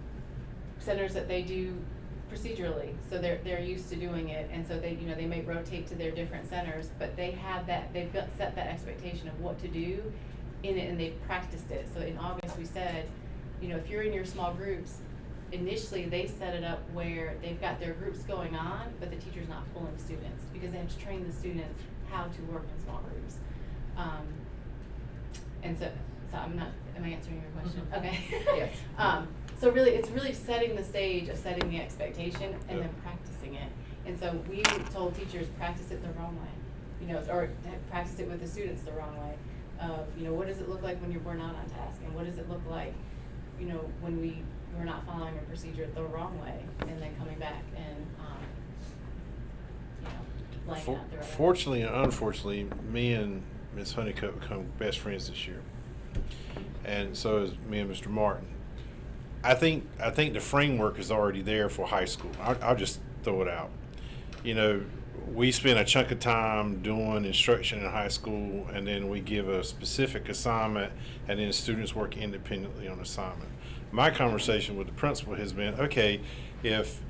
centers that they do procedurally, so they're used to doing it, and so they, you know, they may rotate to their different centers, but they have that, they've set that expectation of what to do in it, and they've practiced it. So in August we said, you know, if you're in your small groups, initially they set it up where they've got their groups going on, but the teacher's not pulling students, because they have to train the students how to work in small groups. And so am I answering your question? Mm-hmm. Okay. Yes. So really, it's really setting the stage of setting the expectation and then practicing it. And so we told teachers, practice it the wrong way, you know, or practice it with the students the wrong way. Of, you know, what does it look like when we're not on task, and what does it look like, you know, when we're not following a procedure the wrong way, and then coming back and, you know, laying out the right. Fortunately and unfortunately, me and Ms. Honeycutt become best friends this year, and so is me and Mr. Martin. I think the framework is already there for high school. I'll just throw it out. You know, we spend a chunk of time doing instruction in high school, and then we give a specific assignment, and then students work independently on assignment. My conversation with the principal has been, okay, if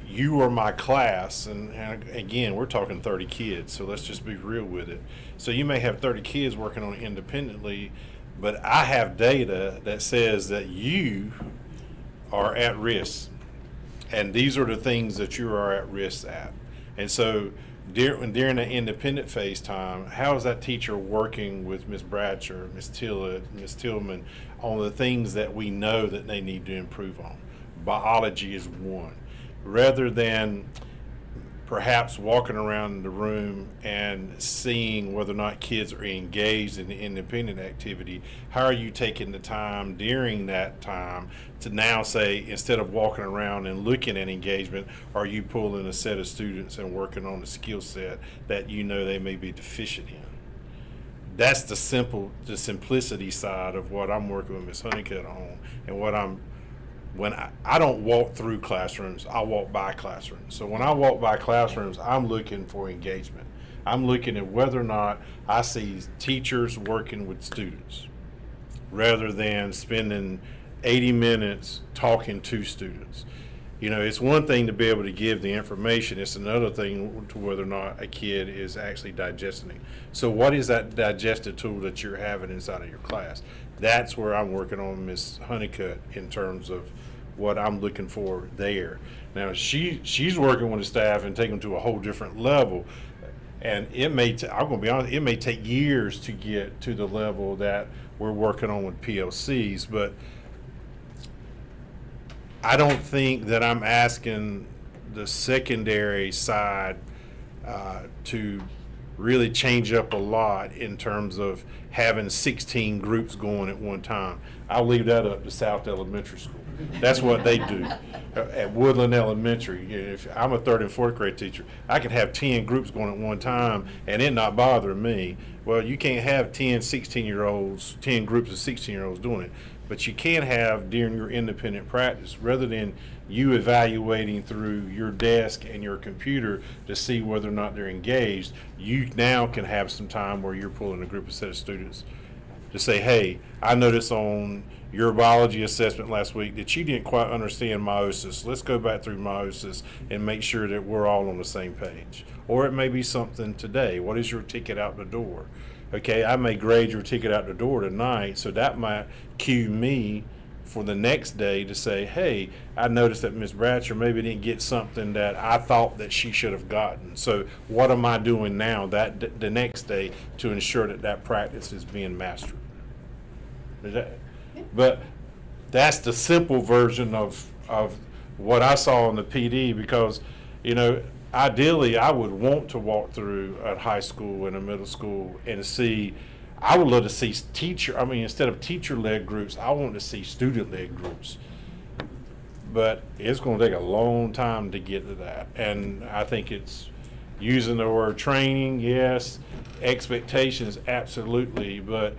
you are my class, and again, we're talking 30 kids, so let's just be real with it. So you may have 30 kids working on it independently, but I have data that says that you are at risk, and these are the things that you are at risk at. And so during the independent phase time, how is that teacher working with Ms. Bradshaw, Ms. Tillett, Ms. Tillman on the things that we know that they need to improve on? Biology is one. Rather than perhaps walking around the room and seeing whether or not kids are engaged in the independent activity, how are you taking the time during that time to now say, instead of walking around and looking at engagement, are you pulling a set of students and working on a skill set that you know they may be deficient in? That's the simplicity side of what I'm working with Ms. Honeycutt on, and what when I don't walk through classrooms, I walk by classrooms. So when I walk by classrooms, I'm looking for engagement. I'm looking at whether or not I see teachers working with students rather than spending 80 minutes talking to students. You know, it's one thing to be able to give the information, it's another thing to whether or not a kid is actually digesting it. So what is that digestive tool that you're having inside of your class? That's where I'm working on Ms. Honeycutt in terms of what I'm looking for there. Now, she's working with the staff and taking them to a whole different level. And it may, I'm gonna be honest, it may take years to get to the level that we're working on with PLCs, but I don't think that I'm asking the secondary side to really change up a lot in terms of having 16 groups going at one time. I'll leave that up to South Elementary School. That's what they do at Woodland Elementary. You know, if I'm a 3rd and 4th grade teacher, I can have 10 groups going at one time and it not bother me. Well, you can't have 10 16-year-olds, 10 groups of 16-year-olds doing it. But you can have during your independent practice, rather than you evaluating through your desk and your computer to see whether or not they're engaged, you now can have some time where you're pulling a group of set of students to say, hey, I noticed on your biology assessment last week that you didn't quite understand meiosis. Let's go back through meiosis and make sure that we're all on the same page. Or it may be something today. What is your ticket out the door? Okay, I may grade your ticket out the door tonight, so that might cue me for the next day to say, hey, I noticed that Ms. Bratcher maybe didn't get something that I thought that she should have gotten. So what am I doing now that the next day to ensure that that practice is being mastered? But that's the simple version of what I saw in the PD, because, you know, ideally, I would want to walk through a high school and a middle school and see, I would love to see instead of teacher-led groups, I want to see student-led groups. But it's going to take a long time to get to that. And I think it's using the word training, yes, expectations, absolutely. But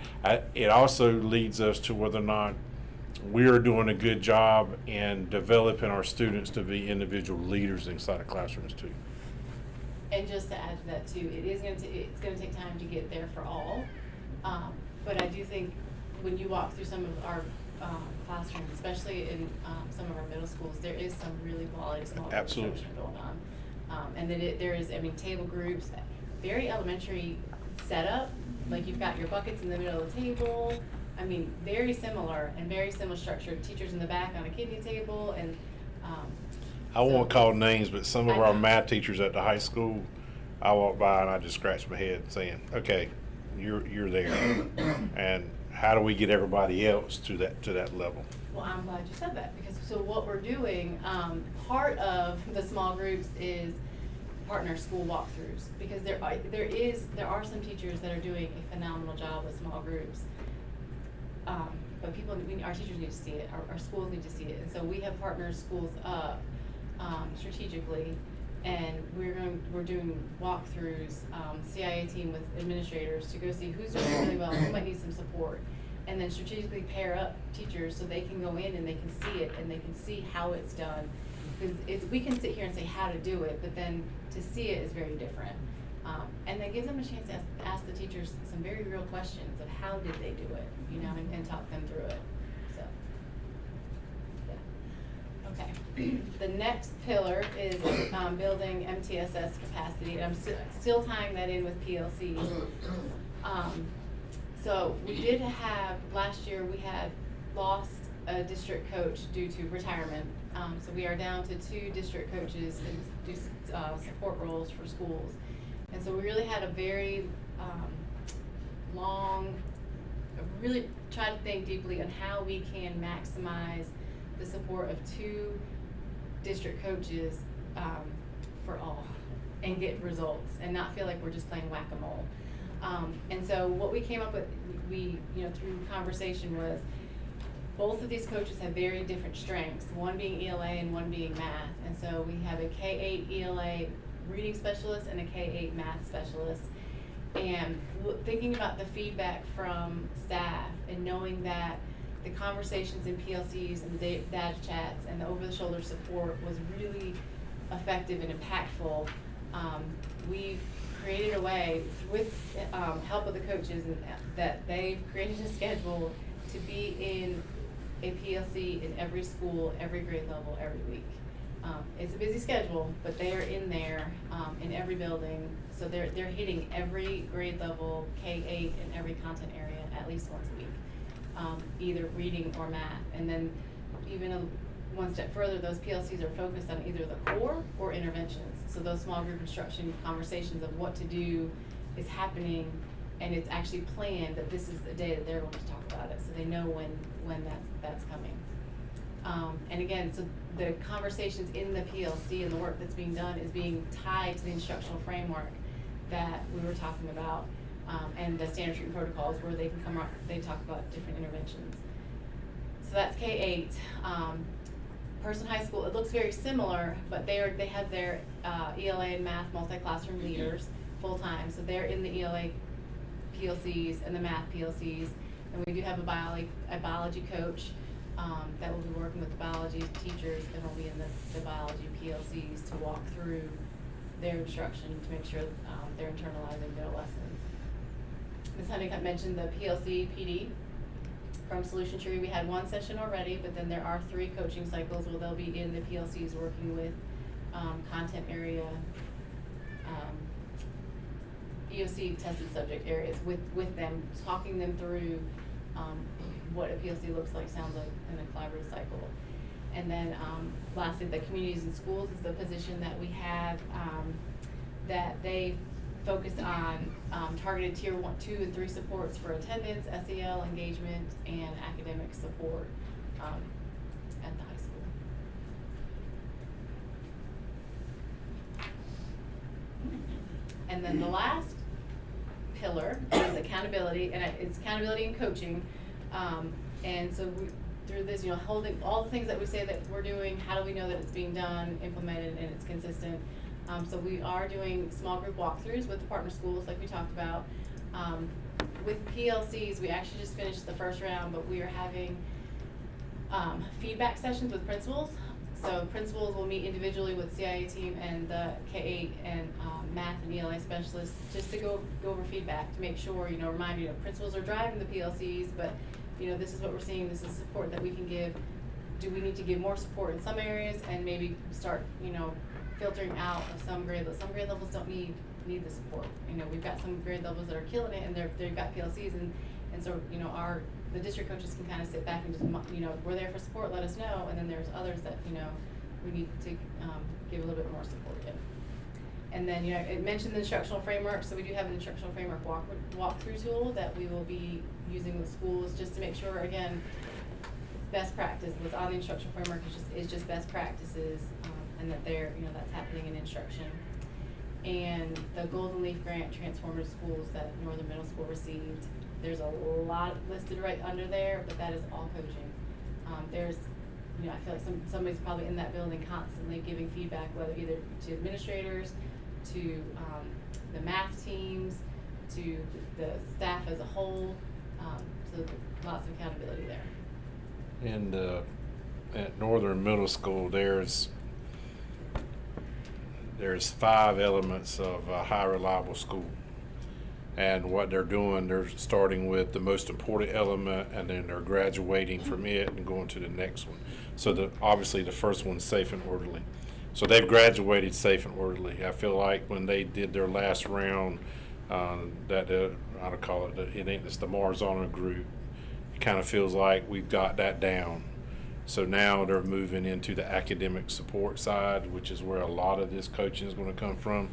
it also leads us to whether or not we are doing a good job in developing our students to be individual leaders inside of classrooms too. And just to add to that too, it's going to take time to get there for all. But I do think when you walk through some of our classrooms, especially in some of our middle schools, there is some really quality small group instruction going on. And then there is, table groups, very elementary setup. Like you've got your buckets in the middle of the table. Very similar and very similar structure. Teachers in the back on a kidney table, and I won't call names, but some of our math teachers at the high school, I walk by and I just scratch my head saying, okay, you're there. And how do we get everybody else to that level? Well, I'm glad you said that, because so what we're doing, part of the small groups is partner school walkthroughs, because there are some teachers that are doing a phenomenal job with small groups. But our teachers need to see it, our schools need to see it, and so we have partnered schools up strategically, and we're doing walkthroughs, CIA team with administrators to go see who's doing really well, who might need some support, and then strategically pair up teachers so they can go in and they can see it and they can see how it's done. Because we can sit here and say how to do it, but then to see it is very different. And that gives them a chance to ask the teachers some very real questions of how did they do it, and talk them through it. So, yeah. Okay. The next pillar is building MTSS capacity, and I'm still tying that in with PLCs. So we did have, last year we had lost a district coach due to retirement. So we are down to 2 district coaches and do support roles for schools. And so we really had a very really tried to think deeply on how we can maximize the support of 2 district coaches for all and get results and not feel like we're just playing whack-a-mole. And so what we came up with, through conversation, was both of these coaches have very different strengths, one being ELA and one being math. And so we have a K-8 ELA reading specialist and a K-8 math specialist. And thinking about the feedback from staff and knowing that the conversations in PLCs and the data chats and the over-the-shoulder support was really effective and impactful, we've created a way with help of the coaches and that they've created a schedule to be in a PLC in every school, every grade level, every week. It's a busy schedule, but they are in there in every building. So they're hitting every grade level, K-8 in every content area at least once a week, either reading or math. And then even one step further, those PLCs are focused on either the core or interventions. So those small group instruction conversations of what to do is happening, and it's actually planned that this is the day that they're going to talk about it, so they know when that's coming. And again, so the conversations in the PLC and the work that's being done is being tied to the instructional framework that we were talking about, and the standard treatment protocols where they can come up, they talk about different interventions. So that's K-8. Person High School, it looks very similar, but they have their ELA and math multi-classroom leaders full-time, so they're in the ELA PLCs and the math PLCs, and we do have a biology coach that will be working with the biology teachers and will be in the biology PLCs to walk through their instruction to make sure they're internalizing their lessons. Ms. Honeycutt mentioned the PLC PD from Solution Tree. We had one session already, but then there are 3 coaching cycles where they'll be in the PLCs working with content area, EOC tested subject areas with them, talking them through what a PLC looks like, sounds like in a collaborative cycle. And then lastly, the communities and schools is the position that we have that they focus on targeted tier 1, 2, and 3 supports for attendance, SEL engagement, and academic support at the high school. And then the last pillar is accountability, and it's accountability and coaching. And so through this, holding all the things that we say that we're doing, how do we know that it's being done, implemented, and it's consistent? So we are doing small group walkthroughs with the partner schools like we talked about. With PLCs, we actually just finished the first round, but we are having feedback sessions with principals. So principals will meet individually with CIA team and the K-8 and math and ELA specialists just to go over feedback to make sure, remind principals are driving the PLCs, but this is what we're seeing, this is support that we can give. Do we need to give more support in some areas and maybe start, filtering out of some grade levels? Some grade levels don't need the support. We've got some grade levels that are killing it and they've got PLCs and so, the district coaches can kind of sit back and just, we're there for support, let us know. And then there's others that, we need to give a little bit more support in. And then, it mentioned the instructional framework. So we do have an instructional framework walkthrough tool that we will be using with schools just to make sure, again, best practice. What's on the instructional framework is just best practices, and that that's happening in instruction. And the Golden Leaf Grant Transformative Schools that Northern Middle School received, there's a lot listed right under there, but that is all coaching. There's, I feel like somebody's probably in that building constantly giving feedback, whether either to administrators, to the math teams, to the staff as a whole. So lots of accountability there. And at Northern Middle School, there's 5 elements of a high reliable school. And what they're doing, they're starting with the most important element, and then they're graduating from it and going to the next one. So obviously the first one's safe and orderly. So they've graduated safe and orderly. I feel like when they did their last round, I'd call it, it's the Marzana group. It kind of feels like we've got that down. So now they're moving into the academic support side, which is where a lot of this coaching is going to come from.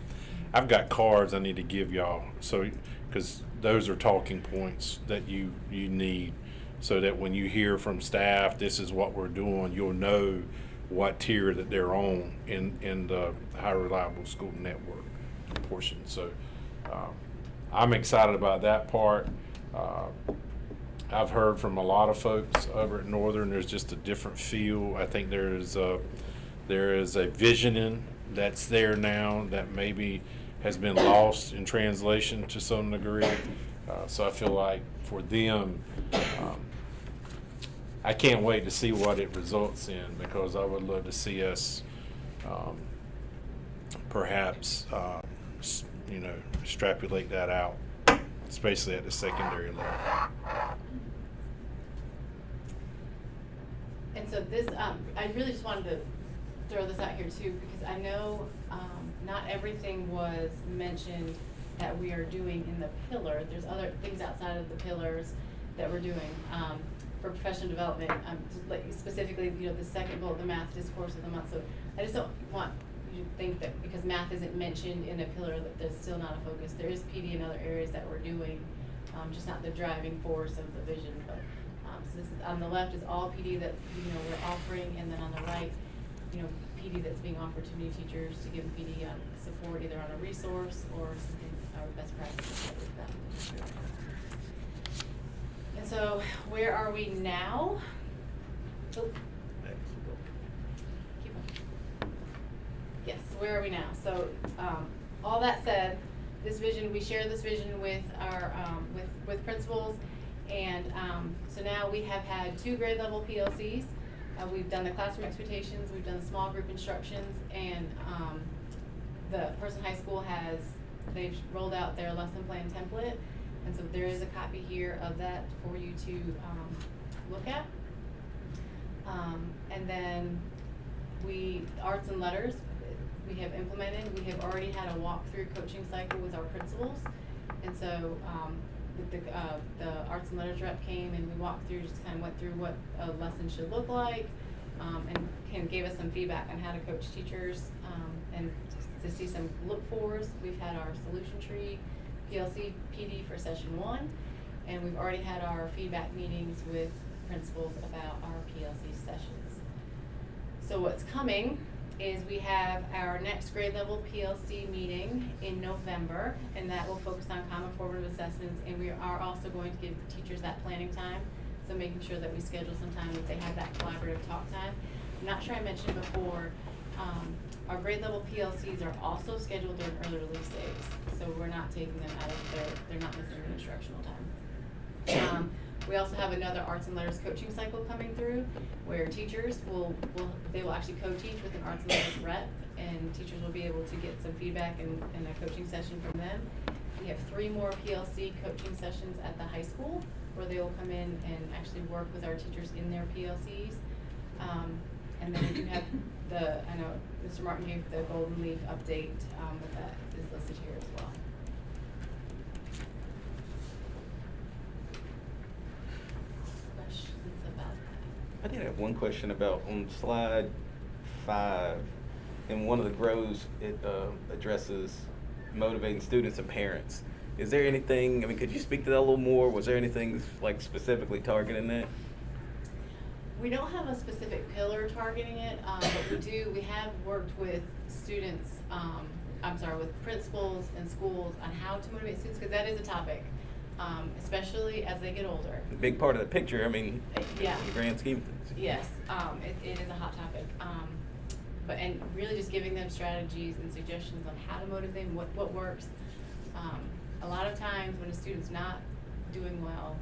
I've got cards I need to give y'all, so because those are talking points that you need, so that when you hear from staff, this is what we're doing, you'll know what tier that they're on in the high reliable school network portion. So I'm excited about that part. I've heard from a lot of folks over at Northern, there's just a different feel. I think there is a visioning that's there now that maybe has been lost in translation to some degree. So I feel like for them, I can't wait to see what it results in, because I would love to see us perhaps you know, extrapolate that out, especially at the secondary level. And so this, I really just wanted to throw this out here too, because I know, not everything was mentioned that we are doing in the pillar. There's other things outside of the pillars that we're doing, for professional development, like specifically, you know, the second bullet, the math discourse of the month. So I just don't want you to think that because math isn't mentioned in a pillar that there's still not a focus. There is PD in other areas that we're doing, just not the driving force of the vision. But so this is, on the left is all PD that, you know, we're offering, and then on the right, you know, PD that's being offered to new teachers to give PD support either on a resource or something, or best practices that we've done. And so, where are we now? Oh. Keep on. Yes, where are we now? So, all that said, this vision, we share this vision with our, with principals, and so now we have had 2 grade level PLCs. We've done the classroom expectations, we've done the small group instructions, and the Person High School they've rolled out their lesson plan template, and so there is a copy here of that for you to look at. And then arts and letters, we have implemented. We have already had a walkthrough coaching cycle with our principals, and so the arts and letters rep came and we walked through, just kind of went through what a lesson should look like, and kind of gave us some feedback on how to coach teachers, and to see some look-fors. We've had our solution tree PLC PD for session 1, and we've already had our feedback meetings with principals about our PLC sessions. So what's coming is we have our next grade level PLC meeting in November, and that will focus on common formative assessments, and we are also going to give teachers that planning time, so making sure that we schedule some time that they have that collaborative talk time. I'm not sure I mentioned before, our grade level PLCs are also scheduled during early release days, so we're not taking them out of they're not missing the instructional time. We also have another arts and letters coaching cycle coming through, where teachers will actually co-teach with an arts and letters rep, and teachers will be able to get some feedback and a coaching session from them. We have 3 more PLC coaching sessions at the high school, where they will come in and actually work with our teachers in their PLCs. And then we do have I know Mr. Martin gave the Golden Leaf update, but that is listed here as well. I did have one question about on slide 5, in one of the grows, it addresses motivating students and parents. Is there anything, I mean, could you speak to that a little more? Was there anything like specifically targeting that? We don't have a specific pillar targeting it, but we have worked with students, with principals and schools on how to motivate students, because that is a topic, especially as they get older. A big part of the picture, I mean, yeah. in the grand scheme of things. Yes, it is a hot topic, and really just giving them strategies and suggestions on how to motivate them, what works. A lot of times when a student's not doing well,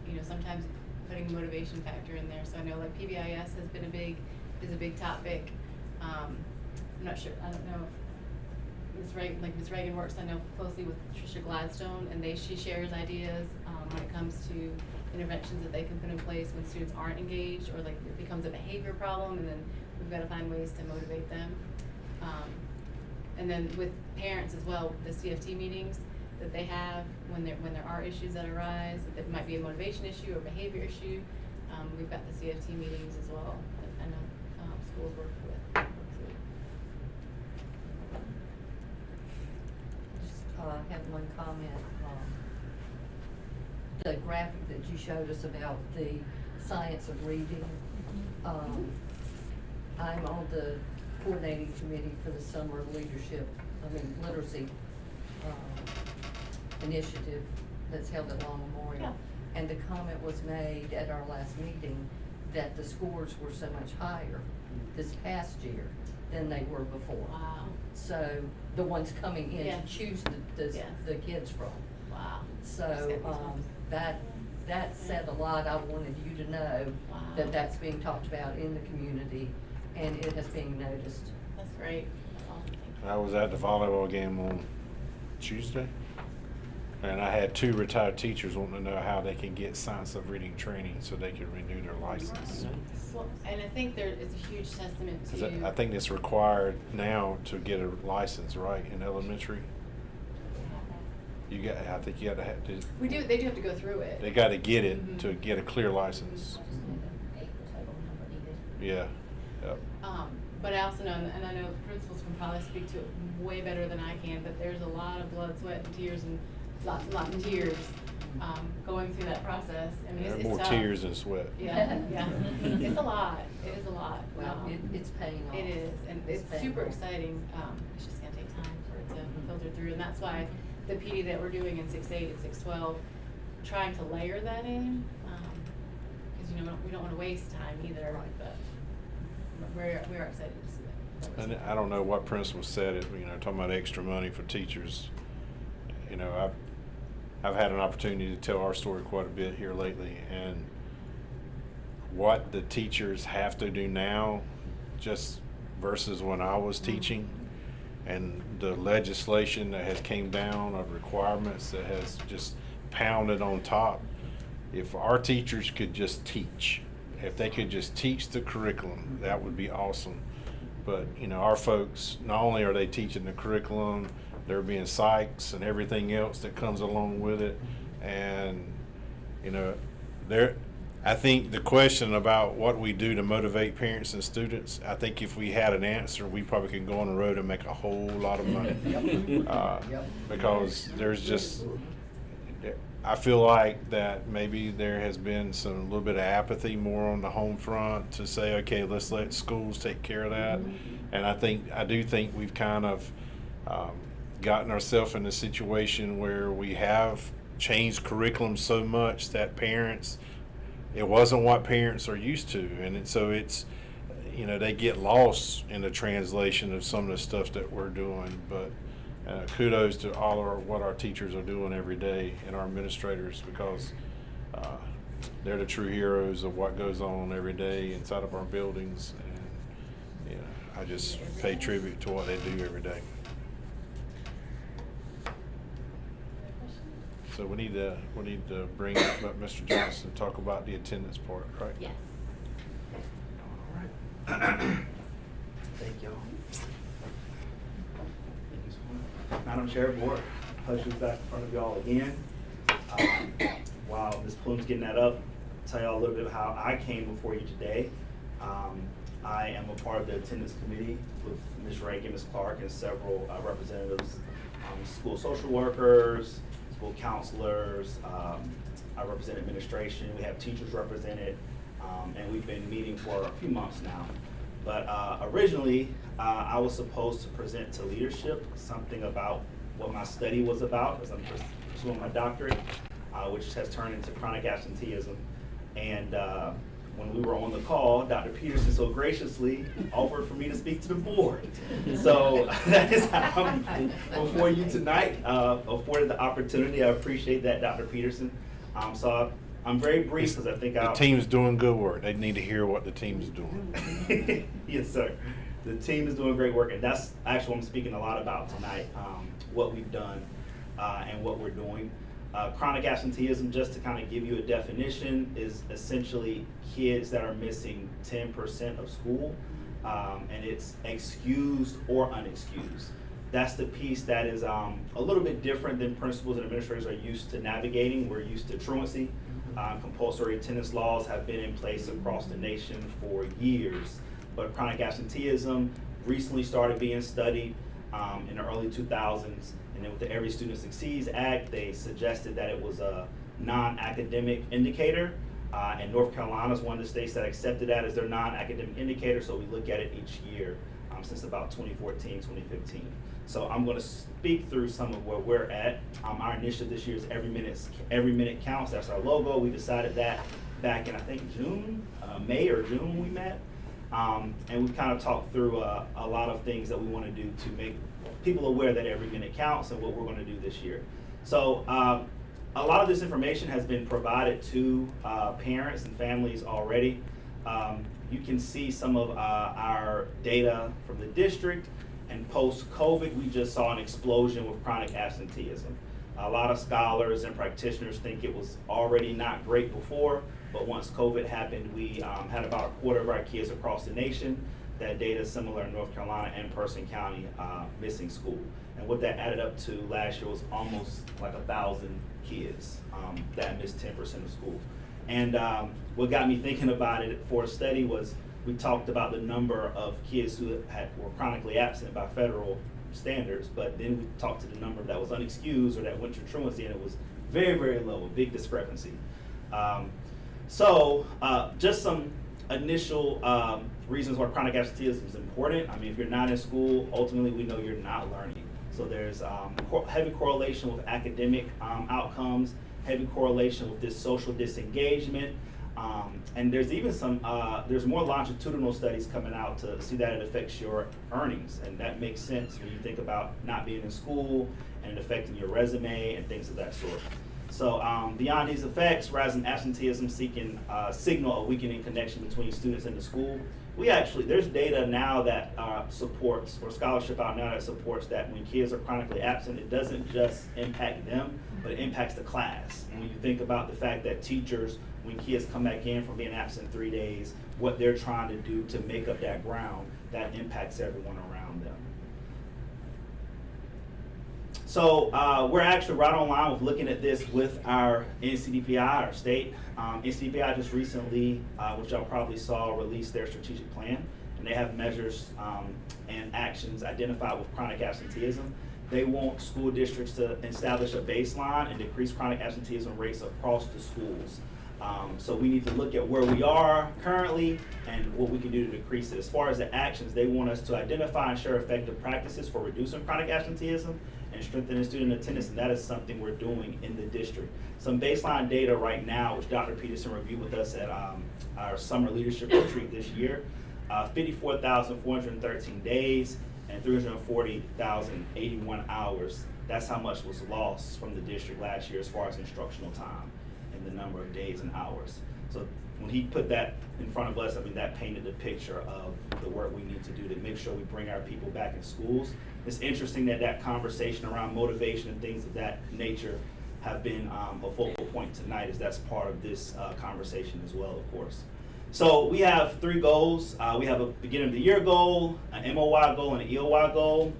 you know, sometimes putting a motivation factor in there. So I know like PBIS has been is a big topic. I'm not sure, I don't know if Ms. Reagan works, I know, closely with Tricia Gladstone, and she shares ideas when it comes to interventions that they can put in place when students aren't engaged, or like it becomes a behavior problem, and then we've got to find ways to motivate them. And then with parents as well, the CFT meetings that they have when there are issues that arise, that might be a motivation issue or behavior issue. We've got the CFT meetings as well that I know schools work through. Just have one comment. The graphic that you showed us about the science of reading. I'm on the coordinating committee for the summer literacy initiative that's held at Law Memorial. Yeah. And the comment was made at our last meeting that the scores were so much higher this past year than they were before. Wow. So the ones coming in Yes. to choose the kids from. Wow. So that said a lot. I wanted you to know that that's being talked about in the community, and it has been noticed. That's great. That's awesome. Thank I was at the volleyball game on Tuesday, and I had 2 retired teachers wanting to know how they can get science of reading training so they can renew their license. Well, and I think it's a huge testament 'Cause to. I think it's required now to get a license, right, in elementary? I think you gotta have to. They do have to go through it. They gotta get it Mhm. to get a clear license. Yeah, yep. But I also know, and I know principals can probably speak to it way better than I can, but there's a lot of blood, sweat, and tears, and lots of tears, going through that process. I mean, it's More tough. tears than sweat. Yeah, yeah. It's a lot. It is a lot. Well, it's paying off. It is, and it's paying super off. exciting. It's just gonna take time for it to filter through, and that's why the PD that we're doing in 6-8 and 6-12, trying to layer that in, because we don't want to waste time either. But we are excited to see that. And I don't know what principal said it, talking about extra money for teachers. I've had an opportunity to tell our story quite a bit here lately, and what the teachers have to do now, just versus when I was teaching, and the legislation that has came down of requirements that has just pounded on top. If our teachers could just teach, if they could just teach the curriculum, that would be awesome. But, our folks, not only are they teaching the curriculum, they're being psychs and everything else that comes along with it. And, I think the question about what we do to motivate parents and students, I think if we had an answer, we probably could go on the road and make a whole lot of money. Because there's just, I feel like that maybe there has been a little bit of apathy more on the home front to say, okay, let's let schools take care of that. And I do think we've kind of gotten ourselves in a situation where we have changed curriculum so much that it wasn't what parents are used to. And so it's, they get lost in the translation of some of the stuff that we're doing. But kudos to what our teachers are doing every day, and our administrators, because they're the true heroes of what goes on every day inside of our buildings. And I just pay tribute to what they do every day. So we need to bring up Mr. Johnson and talk about the attendance part, right? Yes. All right. Thank y'all. Madam Chair, Board, pleasure to be back in front of y'all again. While Ms. Plume's getting that up, I'll tell y'all a little bit of how I came before you today. I am a part of the attendance committee with Ms. Rankin, Ms. Clark, and several representatives, school social workers, school counselors. I represent administration. We have teachers represented, and we've been meeting for a few months now. But originally, I was supposed to present to leadership something about what my study was about, as I'm pursuing my doctorate, which has turned into chronic absenteeism. And when we were on the call, Dr. Peterson so graciously offered for me to speak to the board. So that is how I'm before you tonight, afforded the opportunity. I appreciate that, Dr. Peterson. So I'm very brief because I think the team's doing good work. They need to hear what the team's doing. Yes, sir. The team is doing great work, and that's actually what I'm speaking a lot about tonight, what we've done and what we're doing. Chronic absenteeism, just to kind of give you a definition, is essentially kids that are missing 10% of school, and it's excused or unexcused. That's the piece that is a little bit different than principals and administrators are used to navigating. We're used to truancy. Compulsory attendance laws have been in place across the nation for years, but chronic absenteeism recently started being studied in the early 2000s. And then with the Every Student Succeeds Act, they suggested that it was a non-academic indicator. And North Carolina is one of the states that accepted that as their non-academic indicator, so we look at it each year since about 2014, 2015. So I'm going to speak through some of where we're at. Our initiative this year is Every Minute Counts. That's our logo. We decided that back in, I think, May or June we met. And we kind of talked through a lot of things that we want to do to make people aware that every minute counts and what we're going to do this year. So a lot of this information has been provided to parents and families already. You can see some of our data from the district, And post-COVID, we just saw an explosion with chronic absenteeism. A lot of scholars and practitioners think it was already not great before, but once COVID happened, we had about a quarter of our kids across the nation. That data is similar in North Carolina and Person County missing school. And what that added up to last year was almost like 1,000 kids that missed 10% of school. And what got me thinking about it for a study was we talked about the number of kids who were chronically absent by federal standards, but then we talked to the number that was unexcused or that went to truancy, and it was very, very low, a big discrepancy. Just some initial reasons why chronic absenteeism is important. I mean, if you're not in school, ultimately we know you're not learning. So there's heavy correlation with academic outcomes, heavy correlation with this social disengagement, and there's even there's more longitudinal studies coming out to see that it affects your earnings, and that makes sense when you think about not being in school and it affecting your resume and things of that sort. So beyond these effects, rising absenteeism signal a weakening connection between students and the school. There's data now that supports, or scholarship out now that supports that when kids are chronically absent, it doesn't just impact them, but it impacts the class. And when you think about the fact that teachers, when kids come back in from being absent 3 days, what they're trying to do to make up that ground, that impacts everyone around them. So we're actually right on line with looking at this with our NCDPI, our state. NCDPI just recently, which y'all probably saw, released their strategic plan, and they have measures and actions identified with chronic absenteeism. They want school districts to establish a baseline and decrease chronic absenteeism rates across the schools. So we need to look at where we are currently and what we can do to decrease it. As far as the actions, they want us to identify and share effective practices for reducing chronic absenteeism and strengthening student attendance, and that is something we're doing in the district. Some baseline data right now, which Dr. Peterson reviewed with us at our summer leadership retreat this year, 54,413 days and 340,081 hours. That's how much was lost from the district last year as far as instructional time and the number of days and hours. So when he put that in front of us, I mean, that painted the picture of the work we need to do to make sure we bring our people back in schools. It's interesting that conversation around motivation and things of that nature have been a focal point tonight, as that's part of this conversation as well, of course. So we have 3 goals. We have a beginning of the year goal, an MOY goal, and an EOY goal.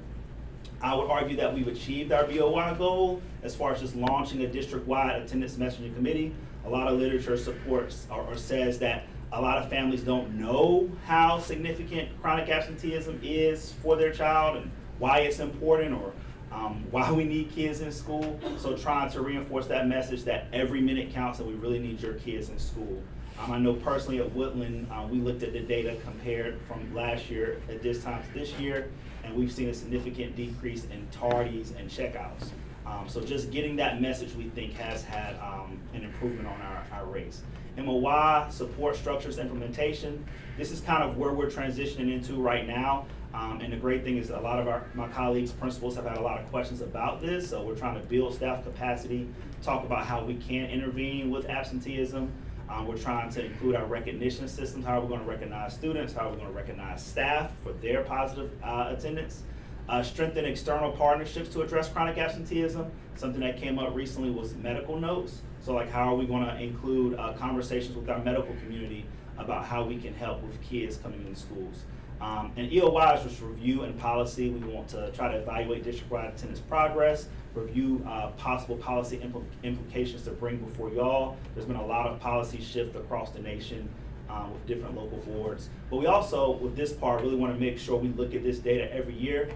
I would argue that we've achieved our BOY goal as far as just launching a district-wide attendance messaging committee. A lot of literature supports or says that a lot of families don't know how significant chronic absenteeism is for their child and why it's important, or why we need kids in school. So trying to reinforce that message that every minute counts and we really need your kids in school. I know personally at Woodland, we looked at the data compared from last year at this time to this year, and we've seen a significant decrease in tardies and checkouts. So just getting that message, we think, has had an improvement on our rates. MOY, support structures implementation. This is kind of where we're transitioning into right now. And the great thing is a lot of my colleagues, principals, have had a lot of questions about this. So we're trying to build staff capacity, talk about how we can intervene with absenteeism. We're trying to include our recognition systems. How are we going to recognize students? How are we going to recognize staff for their positive attendance? Strengthen external partnerships to address chronic absenteeism. Something that came up recently was medical notes. So like, how are we going to include conversations with our medical community about how we can help with kids coming into schools? And EOY is just review and policy. We want to try to evaluate district-wide attendance progress, review possible policy implications to bring before y'all. There's been a lot of policy shift across the nation with different local boards. But we also, with this part, really want to make sure we look at this data every year,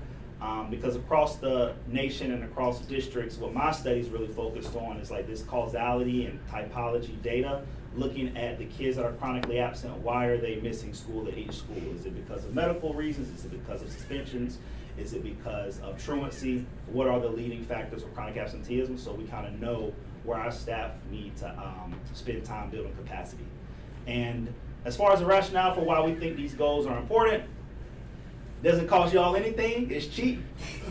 because across the nation and across districts, what my study's really focused on is like this causality and typology data, looking at the kids that are chronically absent. Why are they missing school at each school? Is it because of medical reasons? Is it because of suspensions? Is it because of truancy? What are the leading factors of chronic absenteeism? So we kind of know where our staff need to spend time building capacity. And as far as the rationale for why we think these goals are important, Doesn't cost y'all anything, it's cheap.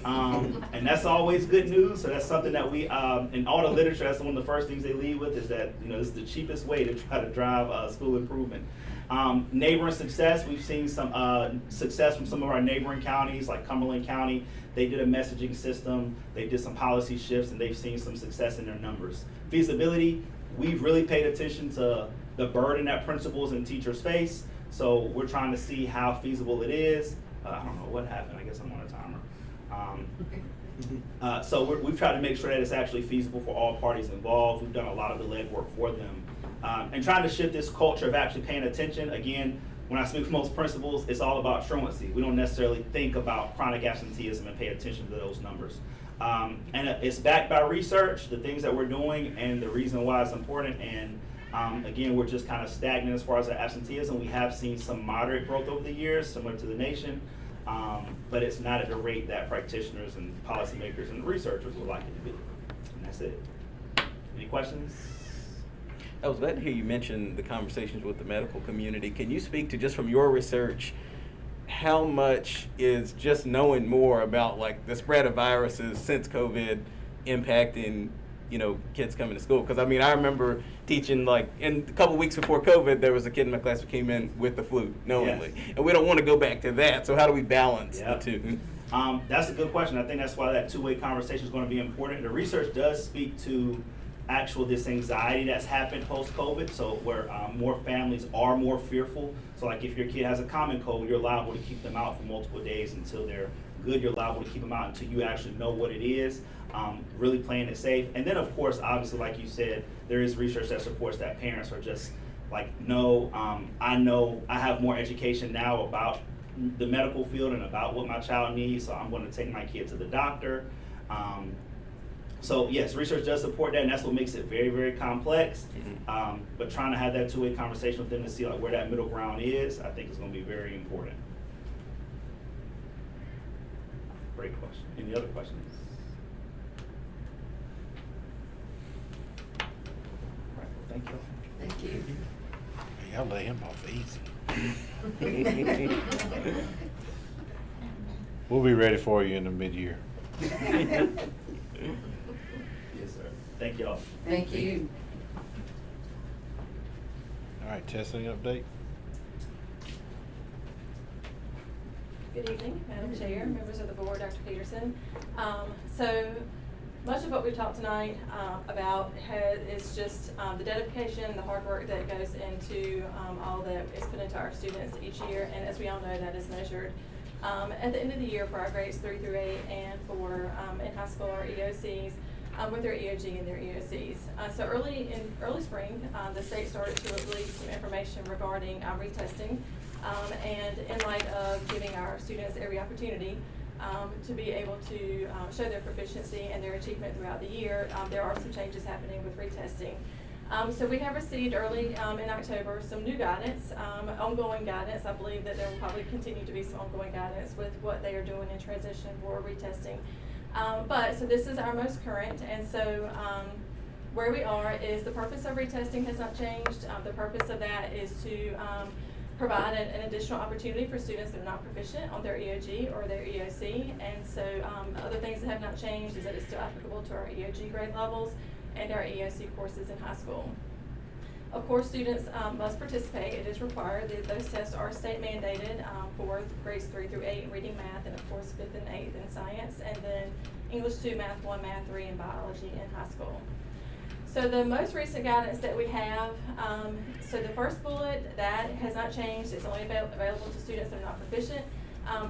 And that's always good news. So that's something that we, in all the literature, that's one of the first things they lead with is that, this is the cheapest way to try to drive school improvement. Neighboring success, we've seen some success from some of our neighboring counties, like Cumberland County. They did a messaging system, they did some policy shifts, and they've seen some success in their numbers. Feasibility, we've really paid attention to the burden that principals and teachers face. So we're trying to see how feasible it is. I don't know what happened, I guess I'm on a timer. So we've tried to make sure that it's actually feasible for all parties involved. We've done a lot of the legwork for them. And trying to shift this culture of actually paying attention. Again, when I speak to most principals, it's all about truancy. We don't necessarily think about chronic absenteeism and pay attention to those numbers. And it's backed by research, the things that we're doing, and the reason why it's important. And again, we're just kind of stagnant as far as the absenteeism. We have seen some moderate growth over the years, similar to the nation, but it's not at the rate that practitioners and policymakers and researchers would like it to be. And that's it. Any questions? I was glad to hear you mention the conversations with the medical community. Can you speak to, just from your research, how much is just knowing more about like the spread of viruses since COVID impacting, kids coming to school? Because I remember teaching like in a couple weeks before COVID, there was a kid in my class who came in with the flu knowingly, Yes. and we don't want to go back to that. So how do we balance Yep. the two? That's a good question. I think that's why that two-way conversation is going to be important. The research does speak to this anxiety that's happened post-COVID, so where more families are more fearful. So like if your kid has a common cold, you're liable to keep them out for multiple days until they're good. You're liable to keep them out until you actually know what it is, really playing it safe. And then of course, obviously, like you said, there is research that supports that parents are just like, no, I know I have more education now about the medical field and about what my child needs, so I'm going to take my kid to the doctor. So yes, research does support that, and that's what makes it very, very complex. But trying to have that two-way conversation with them to see like where that middle ground is, I think is going to be very important. Great question. Any other questions? All right, well, thank you. Thank you. Y'all lay him off easy. We'll be ready for you in the mid-year. Yes, sir. Thank y'all. Thank you. All right, testing update. Good evening, Madam Chair, members of the board, Dr. Peterson. So much of what we've talked tonight about is just the dedication, the hard work that goes into all that is put into our students each year. And as we all know, that is measured at the end of the year for our grades 3 through 8 and for in high school our EOCs with their EOG and their EOCs. So early spring, the state started to release some information regarding retesting. And in light of giving our students every opportunity to be able to show their proficiency and their achievement throughout the year, there are some changes happening with retesting. So we have received early in October some new guidance, ongoing guidance. I believe that there will probably continue to be some ongoing guidance with what they are doing in transition for retesting. So this is our most current, and so where we are is the purpose of retesting has not changed. The purpose of that is to provide an additional opportunity for students that are not proficient on their EOG or their EOC. And so other things that have not changed is that it's still applicable to our EOG grade levels and our EOC courses in high school. Of course, students must participate. It is required. Those tests are state mandated for grades 3 through 8 in reading, math, and of course 5th and 8th in science, and then English 2, Math 1, Math 3, and biology in high school. So the most recent guidance that we have, so the first bullet, that has not changed. It's only available to students that are not proficient.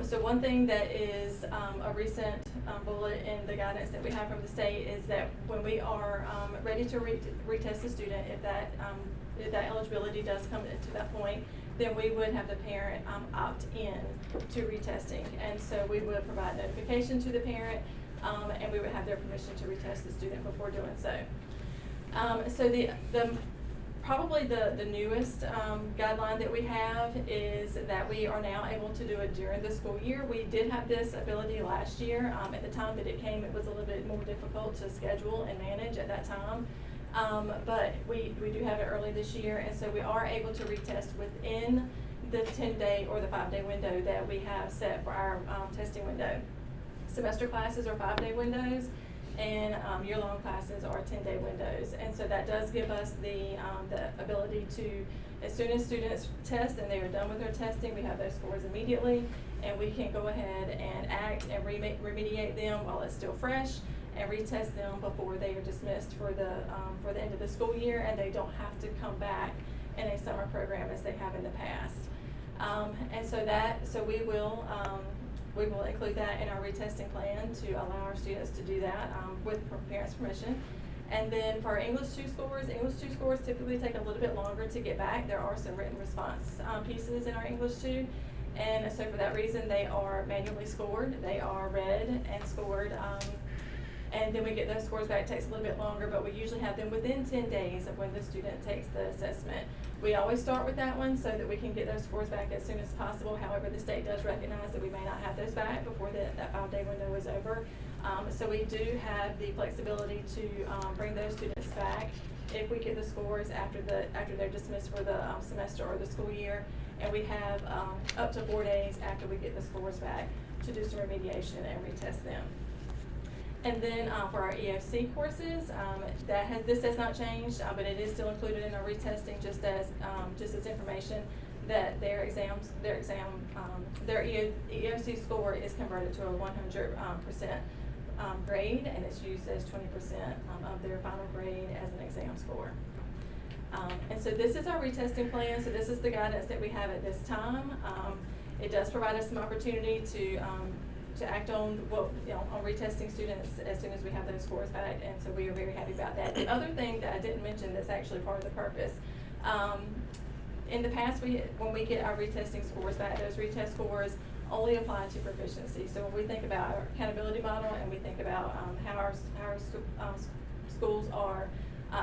So one thing that is a recent bullet in the guidance that we have from the state is that when we are ready to retest the student, if that eligibility does come to that point, then we would have the parent opt in to retesting. And so we would provide notification to the parent and we would have their permission to retest the student before doing so. So probably the newest guideline that we have is that we are now able to do it during the school year. We did have this ability last year. At the time that it came, it was a little bit more difficult to schedule and manage at that time. But we do have it early this year, and so we are able to retest within the 10-day or the 5-day window that we have set for our testing window. Semester classes are 5-day windows, and year-long classes are 10-day windows. And so that does give us the ability to, as soon as students test and they are done with their testing, we have those scores immediately, and we can go ahead and act and remediate them while it's still fresh, and retest them before they are dismissed for the end of the school year, and they don't have to come back in a summer program as they have in the past. And so we will include that in our retesting plan to allow our students to do that with parents' permission. And then for our English 2 scores typically take a little bit longer to get back. There are some written response pieces in our English 2. And so for that reason, they are manually scored. They are read and scored. And then we get those scores back. It takes a little bit longer, but we usually have them within 10 days of when the student takes the assessment. We always start with that one so that we can get those scores back as soon as possible. However, the state does recognize that we may not have those back before that 5-day window is over. So we do have the flexibility to bring those students back if we get the scores after they're dismissed for the semester or the school year. And we have up to 4 days after we get the scores back to do some remediation and retest them. And then for our EOC courses, this has not changed, but it is still included in our retesting just as information that their EOC score is converted to a 100% grade, and it's used as 20% of their final grade as an exam score. And so this is our retesting plan. So this is the guidance that we have at this time. It does provide us some opportunity to act on on retesting students as soon as we have those scores back, and so we are very happy about that. The other thing that I didn't mention that's actually part of the purpose, in the past when we get our retesting scores back, those retest scores only apply to proficiency. So when we think about our accountability model and we think about how our schools are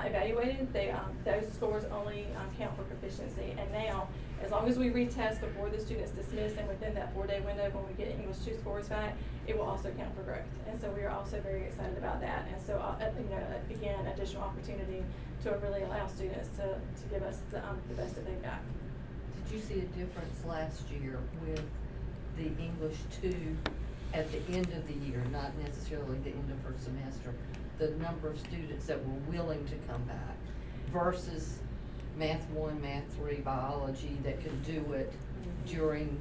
evaluated, those scores only count for proficiency. And now, as long as we retest before the student's dismissed and within that 4-day window when we get English 2 scores back, it will also count for growth. And so we are also very excited about that. And so, again, additional opportunity to really allow students to give us the best that they've got. Did you see a difference last year with the English 2 at the end of the year, not necessarily the end of her semester, the number of students that were willing to come back versus Math 1, Math 3, biology that could do it during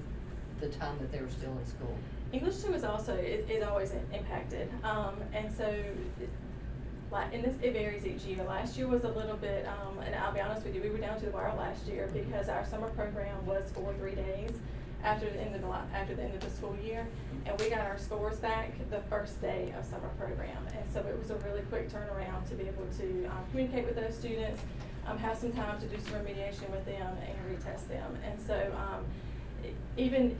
the time that they were still in school? English 2 is also, is always impacted. And so, it varies each year. Last year was a little bit, and I'll be honest with you, we were down to the wire last year because our summer program was for 3 days after the end of the school year, and we got our scores back the first day of summer program. And so it was a really quick turnaround to be able to communicate with those students, have some time to do some remediation with them and retest them. And so even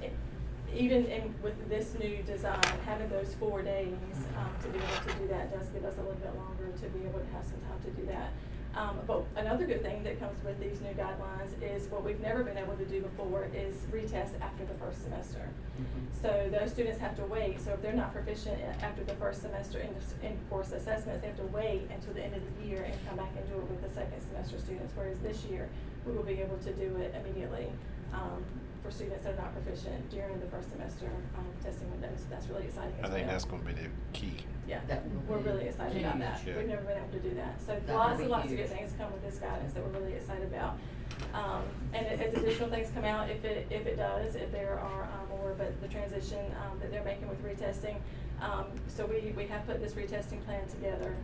with this new design, having those 4 days to be able to do that does give us a little bit longer to be able to have some time to do that. But another good thing that comes with these new guidelines is what we've never been able to do before is retest after the first semester. So those students have to wait. So if they're not proficient after the first semester in course assessments, they have to wait until the end of the year and come back and do it with the second semester students. Whereas this year, we will be able to do it immediately for students that are not proficient during the first semester testing window. So that's really exciting. I think that's going to be the key. Yeah, we're really excited about that. Yeah. We've never been able to do that. So That lots would and be lots of good huge. things come with this guidance that we're really excited about. And as additional things come out, if there are more, but the transition that they're making with retesting. So we have put this retesting plan together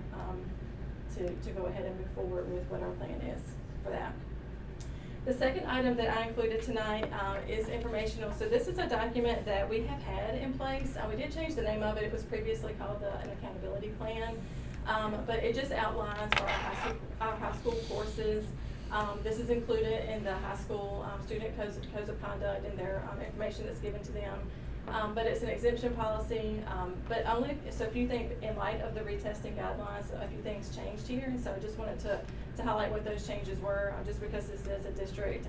to go ahead and move forward with what our plan is for that. The second item that I included tonight is informational. So this is a document that we have had in place. We did change the name of it. It was previously called an accountability plan. But it just outlines for our high school courses. This is included in the high school student codes of conduct and their information that's given to them. But it's an exemption policy, but only, so if you think in light of the retesting guidelines, a few things changed here, and so I just wanted to highlight what those changes were, just because this is a district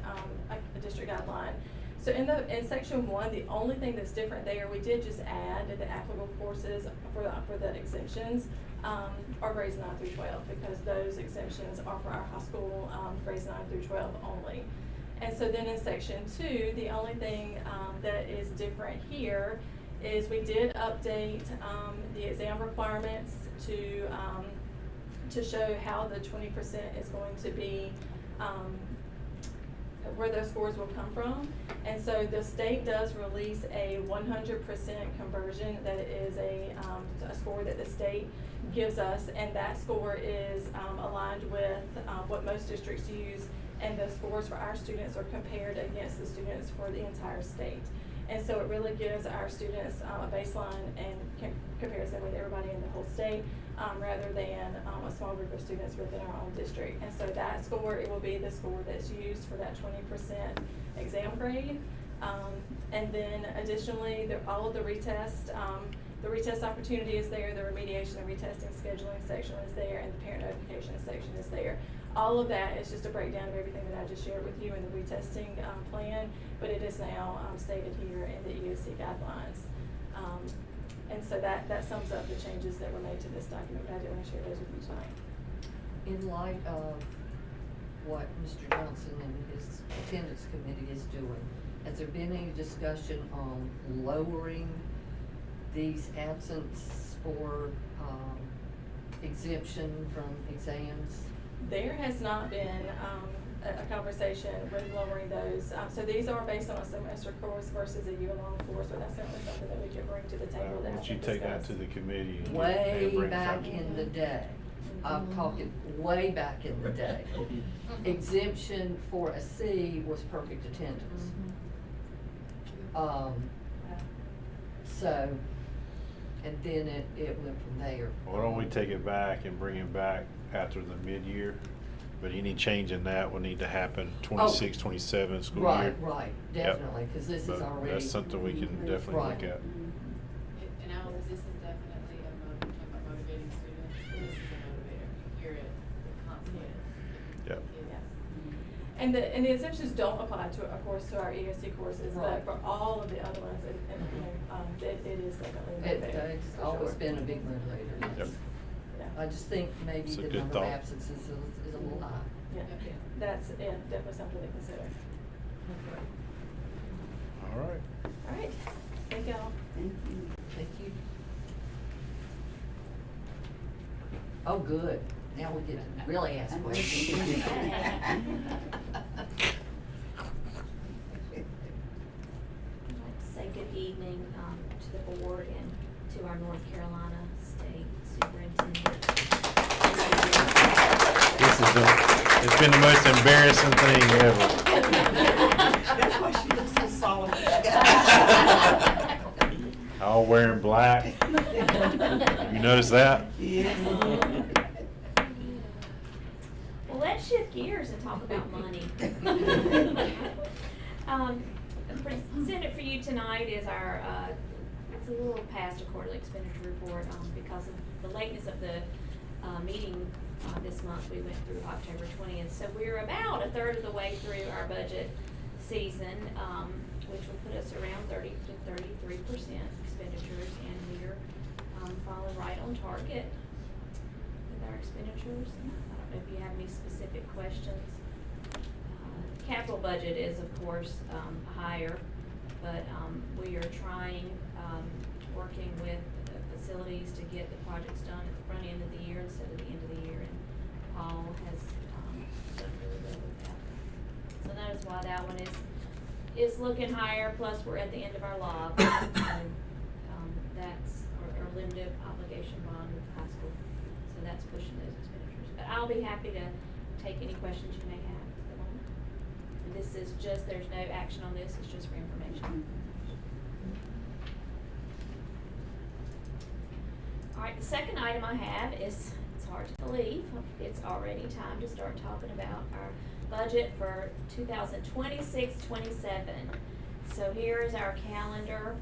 guideline. So in section 1, the only thing that's different there, we did just add that the applicable courses for the exemptions are grades 9 through 12, because those exemptions are for our high school grades 9 through 12 only. And so then in section 2, the only thing that is different here is we did update the exam requirements to show how the 20% is going to be, where those scores will come from. And so the state does release a 100% conversion that is a score that the state gives us, and that score is aligned with what most districts use, and the scores for our students are compared against the students for the entire state. And so it really gives our students a baseline and comparison with everybody in the whole state, rather than a small group of students within our own district. And so that score, it will be the score that's used for that 20% exam grade. And then additionally, all of the retest opportunity is there, the remediation and retesting scheduling section is there, and the parent notification section is there. All of that is just a breakdown of everything that I just shared with you in the retesting plan, but it is now stated here in the EOC guidelines. And so that sums up the changes that were made to this document, but I did want to share those with you tonight. In light of what Mr. Johnson and his attendance committee is doing, has there been any discussion on lowering these absence for exemption from exams? There has not been a conversation with lowering those. So these are based on a semester course versus a year-long course, but that's certainly something that we can bring to the table. Would you take that to the committee? and Way bring back something? in the day, I'm talking way back in the day, exemption for a C was perfect attendance. So, and then it went from there. Why don't we take it back and bring it back after the mid-year? But any change in that will need to happen 26, 27 school year. Right, Yep. definitely, because this is But already. That's something we can definitely look Right. at. And Alice, this is definitely talking about motivating students, this is a motivator, you hear it constantly. Yep. And the exemptions don't apply to, of course, to our EOC courses, Right. but for all of the other ones, it is definitely a motivator. It's for always sure. been a big motivator. Yep. Yeah. I just think maybe It's a the good number of thought. absences is a little high. Yeah, that's, definitely something to consider. All right. All right, thank y'all. Thank you. Thank you. Oh, good. Now we get to really ask questions. I'd like to say good evening to the board and to our North Carolina State Superintendent. It's been the most embarrassing thing ever. That's why she looks so solemn. All wearing black. You notice that? Yes. Well, let's shift gears and talk about money. Presented for you tonight is our, it's a little past a quarterly expenditure report, because of the lateness of the meeting this month. We went through October 20th, so we're about a third of the way through our budget season, which will put us around 30 to 33% expenditures, and we're falling right on target with our expenditures. I don't know if you have any specific questions. Capital budget is, of course, higher, but we are trying, working with facilities to get the projects done at the front end of the year instead of the end of the year, and Paul has done really well with that. So that is why that one is looking higher, plus we're at the end of our lob. That's our limited obligation bond with the high school, so that's pushing those expenditures. But I'll be happy to take any questions you may have at the moment. And this is just, there's no action on this, it's just for information. All right, the second item I have is, it's hard to believe, it's already time to start talking about our budget for 2026-27. So here is our calendar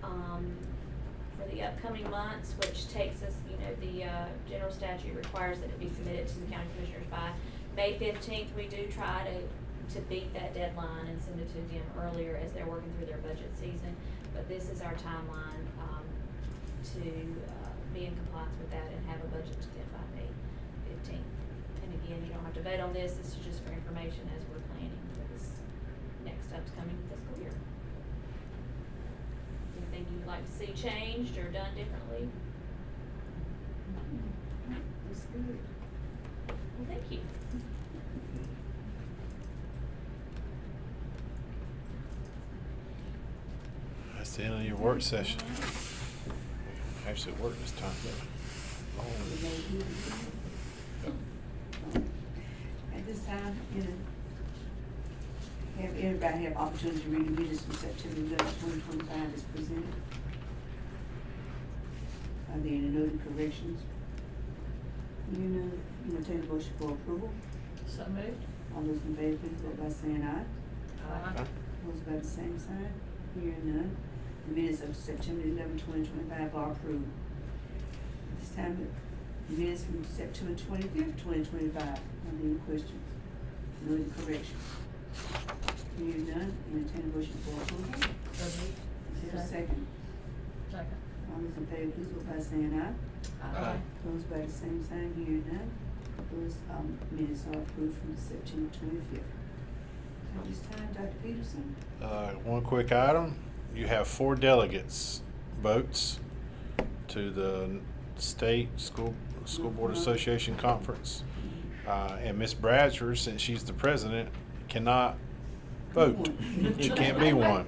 for the upcoming months, which takes us, the general statute requires that it be submitted to the county commissioners by May 15th. We do try to beat that deadline and send it to them earlier as they're working through their budget season. But this is our timeline to be in compliance with that and have a budget to them by May 15th. And again, you don't have to vote on this. This is just for information as we're planning for this upcoming fiscal year. Anything you'd like to see changed or done differently? That's good. Well, thank you. That's the end of your work session. Actually worked this time. At this time, have everybody have opportunity to read the minutes from September 11, 2025 as presented. Are there any noted corrections? You entertain a motion for approval. So moved. All those in favor, please vote by saying aye. Aye. Those by the same sign, hearing none. The minutes of September 11, 2025 are approved. This time, the minutes from September 25th, 2025. Are there any questions? Noted corrections? Hearing none, entertain a motion for approval. So moved. Is there a second? Second. All those in favor, please vote by saying aye. Aye. Those by the same sign, hearing none. Those minutes are approved from September 25th. At this time, Dr. Peterson. One quick item, you have 4 delegates votes to the State School Board Association Conference. And Ms. Bradford, since she's the president, cannot vote. She can't be one.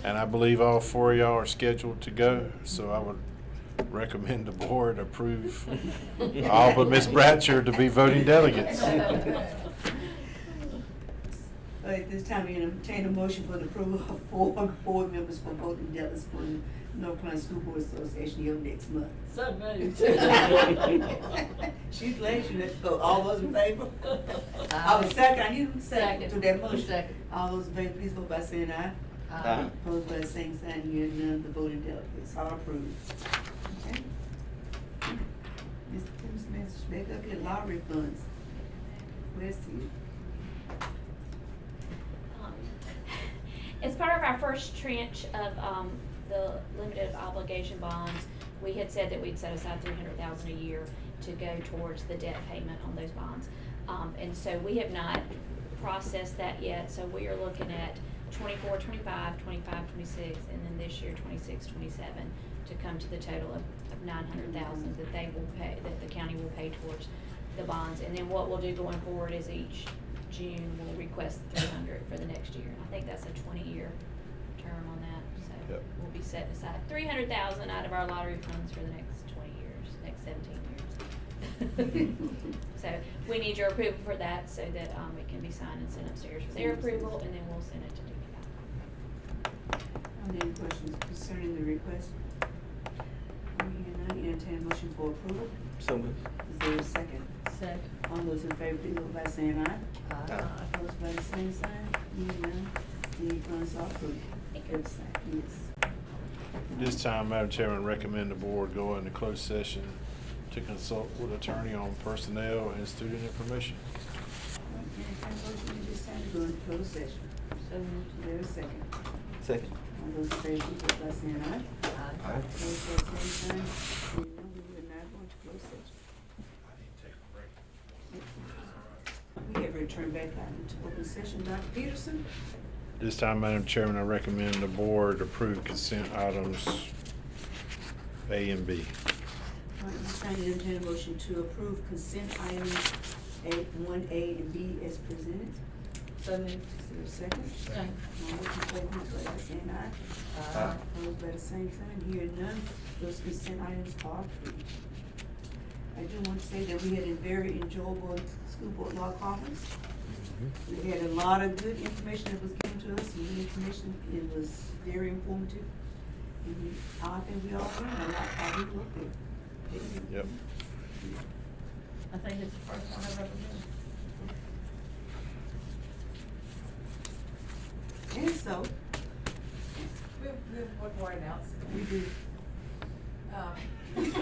And I believe all 4 of y'all are scheduled to go, so I would recommend the board approve all but Ms. Bratcher to be voting delegates. At this time, we entertain a motion for the approval of 4 board members for voting delegates for the North Carolina School Board Association year next month. So moved. She's glad she let go. All those in favor? I was second. I need a second to that motion. Second. All those in favor, please vote by saying aye. Aye. Opposed by the same sign, hearing none, the voting delegates are approved. Okay. Mr. Tim's message, back up your lottery funds. Where's you? As part of our first tranche of the limited obligation bonds, we had said that we'd set aside $300,000 a year to go towards the debt payment on those bonds. And so we have not processed that yet, so we are looking at 24, 25, 25, 26, and then this year 26, 27 to come to the total of $900,000 that they will pay, that the county will pay towards the bonds. And then what we'll do going forward is each June we'll request $300 for the next year. And I think that's a 20-year term on that. So Yep. we'll be setting aside $300,000 out of our lottery funds for the next 20 years, next 17 years. So we need your approval for that so that it can be signed and sent upstairs for their approval, and then we'll send it to DPI. Are there any questions concerning the request? Hearing none, entertain a motion for approval. So moved. Is there a second? Second. All those in favor, please vote by saying aye. Aye. Opposed by the same sign, hearing none, the funds are approved. Good sign, yes. This time, Madam Chairman, recommend the board go into closed session to consult with attorney on personnel and student information. Entertain a motion at this time to go into closed session. So moved. Is there a second? Second. All those in favor, please vote by saying aye. Aye. Opposed by the same sign, hearing none, we will now go into closed session. We have returned back out into open session. Dr. Peterson? This time, Madam Chairman, I recommend the board approve consent items A and B. All right, this time, entertain a motion to approve consent items 1A and B as presented. So moved. Is there a second? Second. All those in favor, please vote by saying aye. Aye. Opposed by the same sign, hearing none, those consent items are approved. I do want to say that we had a very enjoyable school board law conference. We had a lot of good information that was given to us, new information. It was very informative. And I think we all learned a lot how we work there. Yep. I think it's the first one I've ever done. And so, We have one more announcement. we do. He's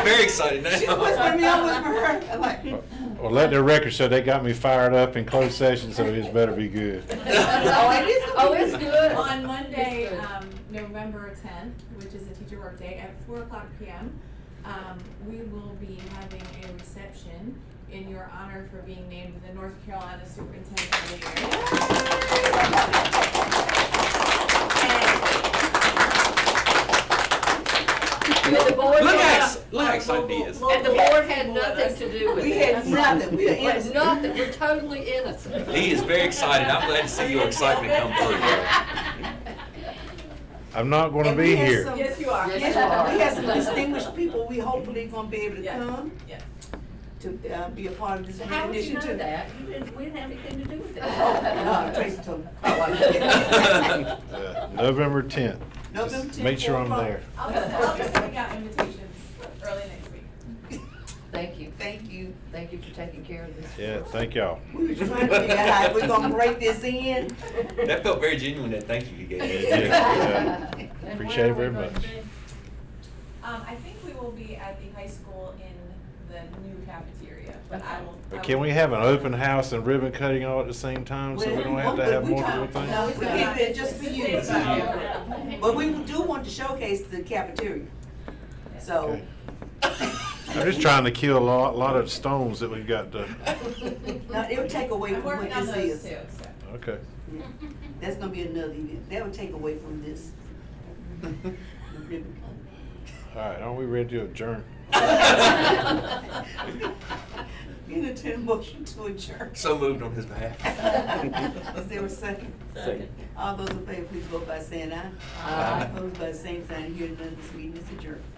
very excited now. She whispered me, I whispered her. I'm like, Well, let the record show they got me fired up in closed session, so it's better be good. Oh, it is good. Oh, it's good. On Monday, It's good. November 10th, which is a teacher workday at 4:00 p.m., we will be having a reception in your honor for being named the North Carolina Superintendent of the Year. And the board Look had- at excited he is. And the board had nothing to do with it. We had nothing. We were innocent. Nothing, we're totally innocent. He is very excited. I'm glad to see your excitement come through. I'm not gonna And be we had here. some- Yes, you are. Yes, you are. We had some distinguished people, we hopefully gonna be able to Yes, come yes. to, be a part of this So how would you initiative. know that? We didn't have anything to do with it. Oh, Tracy told me. November 10th. November Just 10th, make sure I'm 4 o'clock. there. I'll be sending out invitations early next week. Thank you. Thank you. Thank you for taking care of this. Yeah, thank y'all. We were trying to figure out how we're gonna break this in. That felt very genuine, that thank you he gave me. Yeah. Appreciate it very much. I think we will be at the high school in the new cafeteria, but I will. But can we have an open house and ribbon cutting all at the same time, so we don't have to have multiple things? No, we can't do it just for you. But we do want to showcase the cafeteria. So. I'm just trying to kill a lot of stones that we've got to, No, it would take away I'm from what working on this those is. too, so. okay. That's gonna be another event. That would take away from this. All right, aren't we ready to adjourn? Entertain a motion to adjourn. So moved on his behalf. Is there a second? Second. All those in favor, please vote by saying aye. Aye. Opposed by the same sign, hearing none, this meeting is adjourned.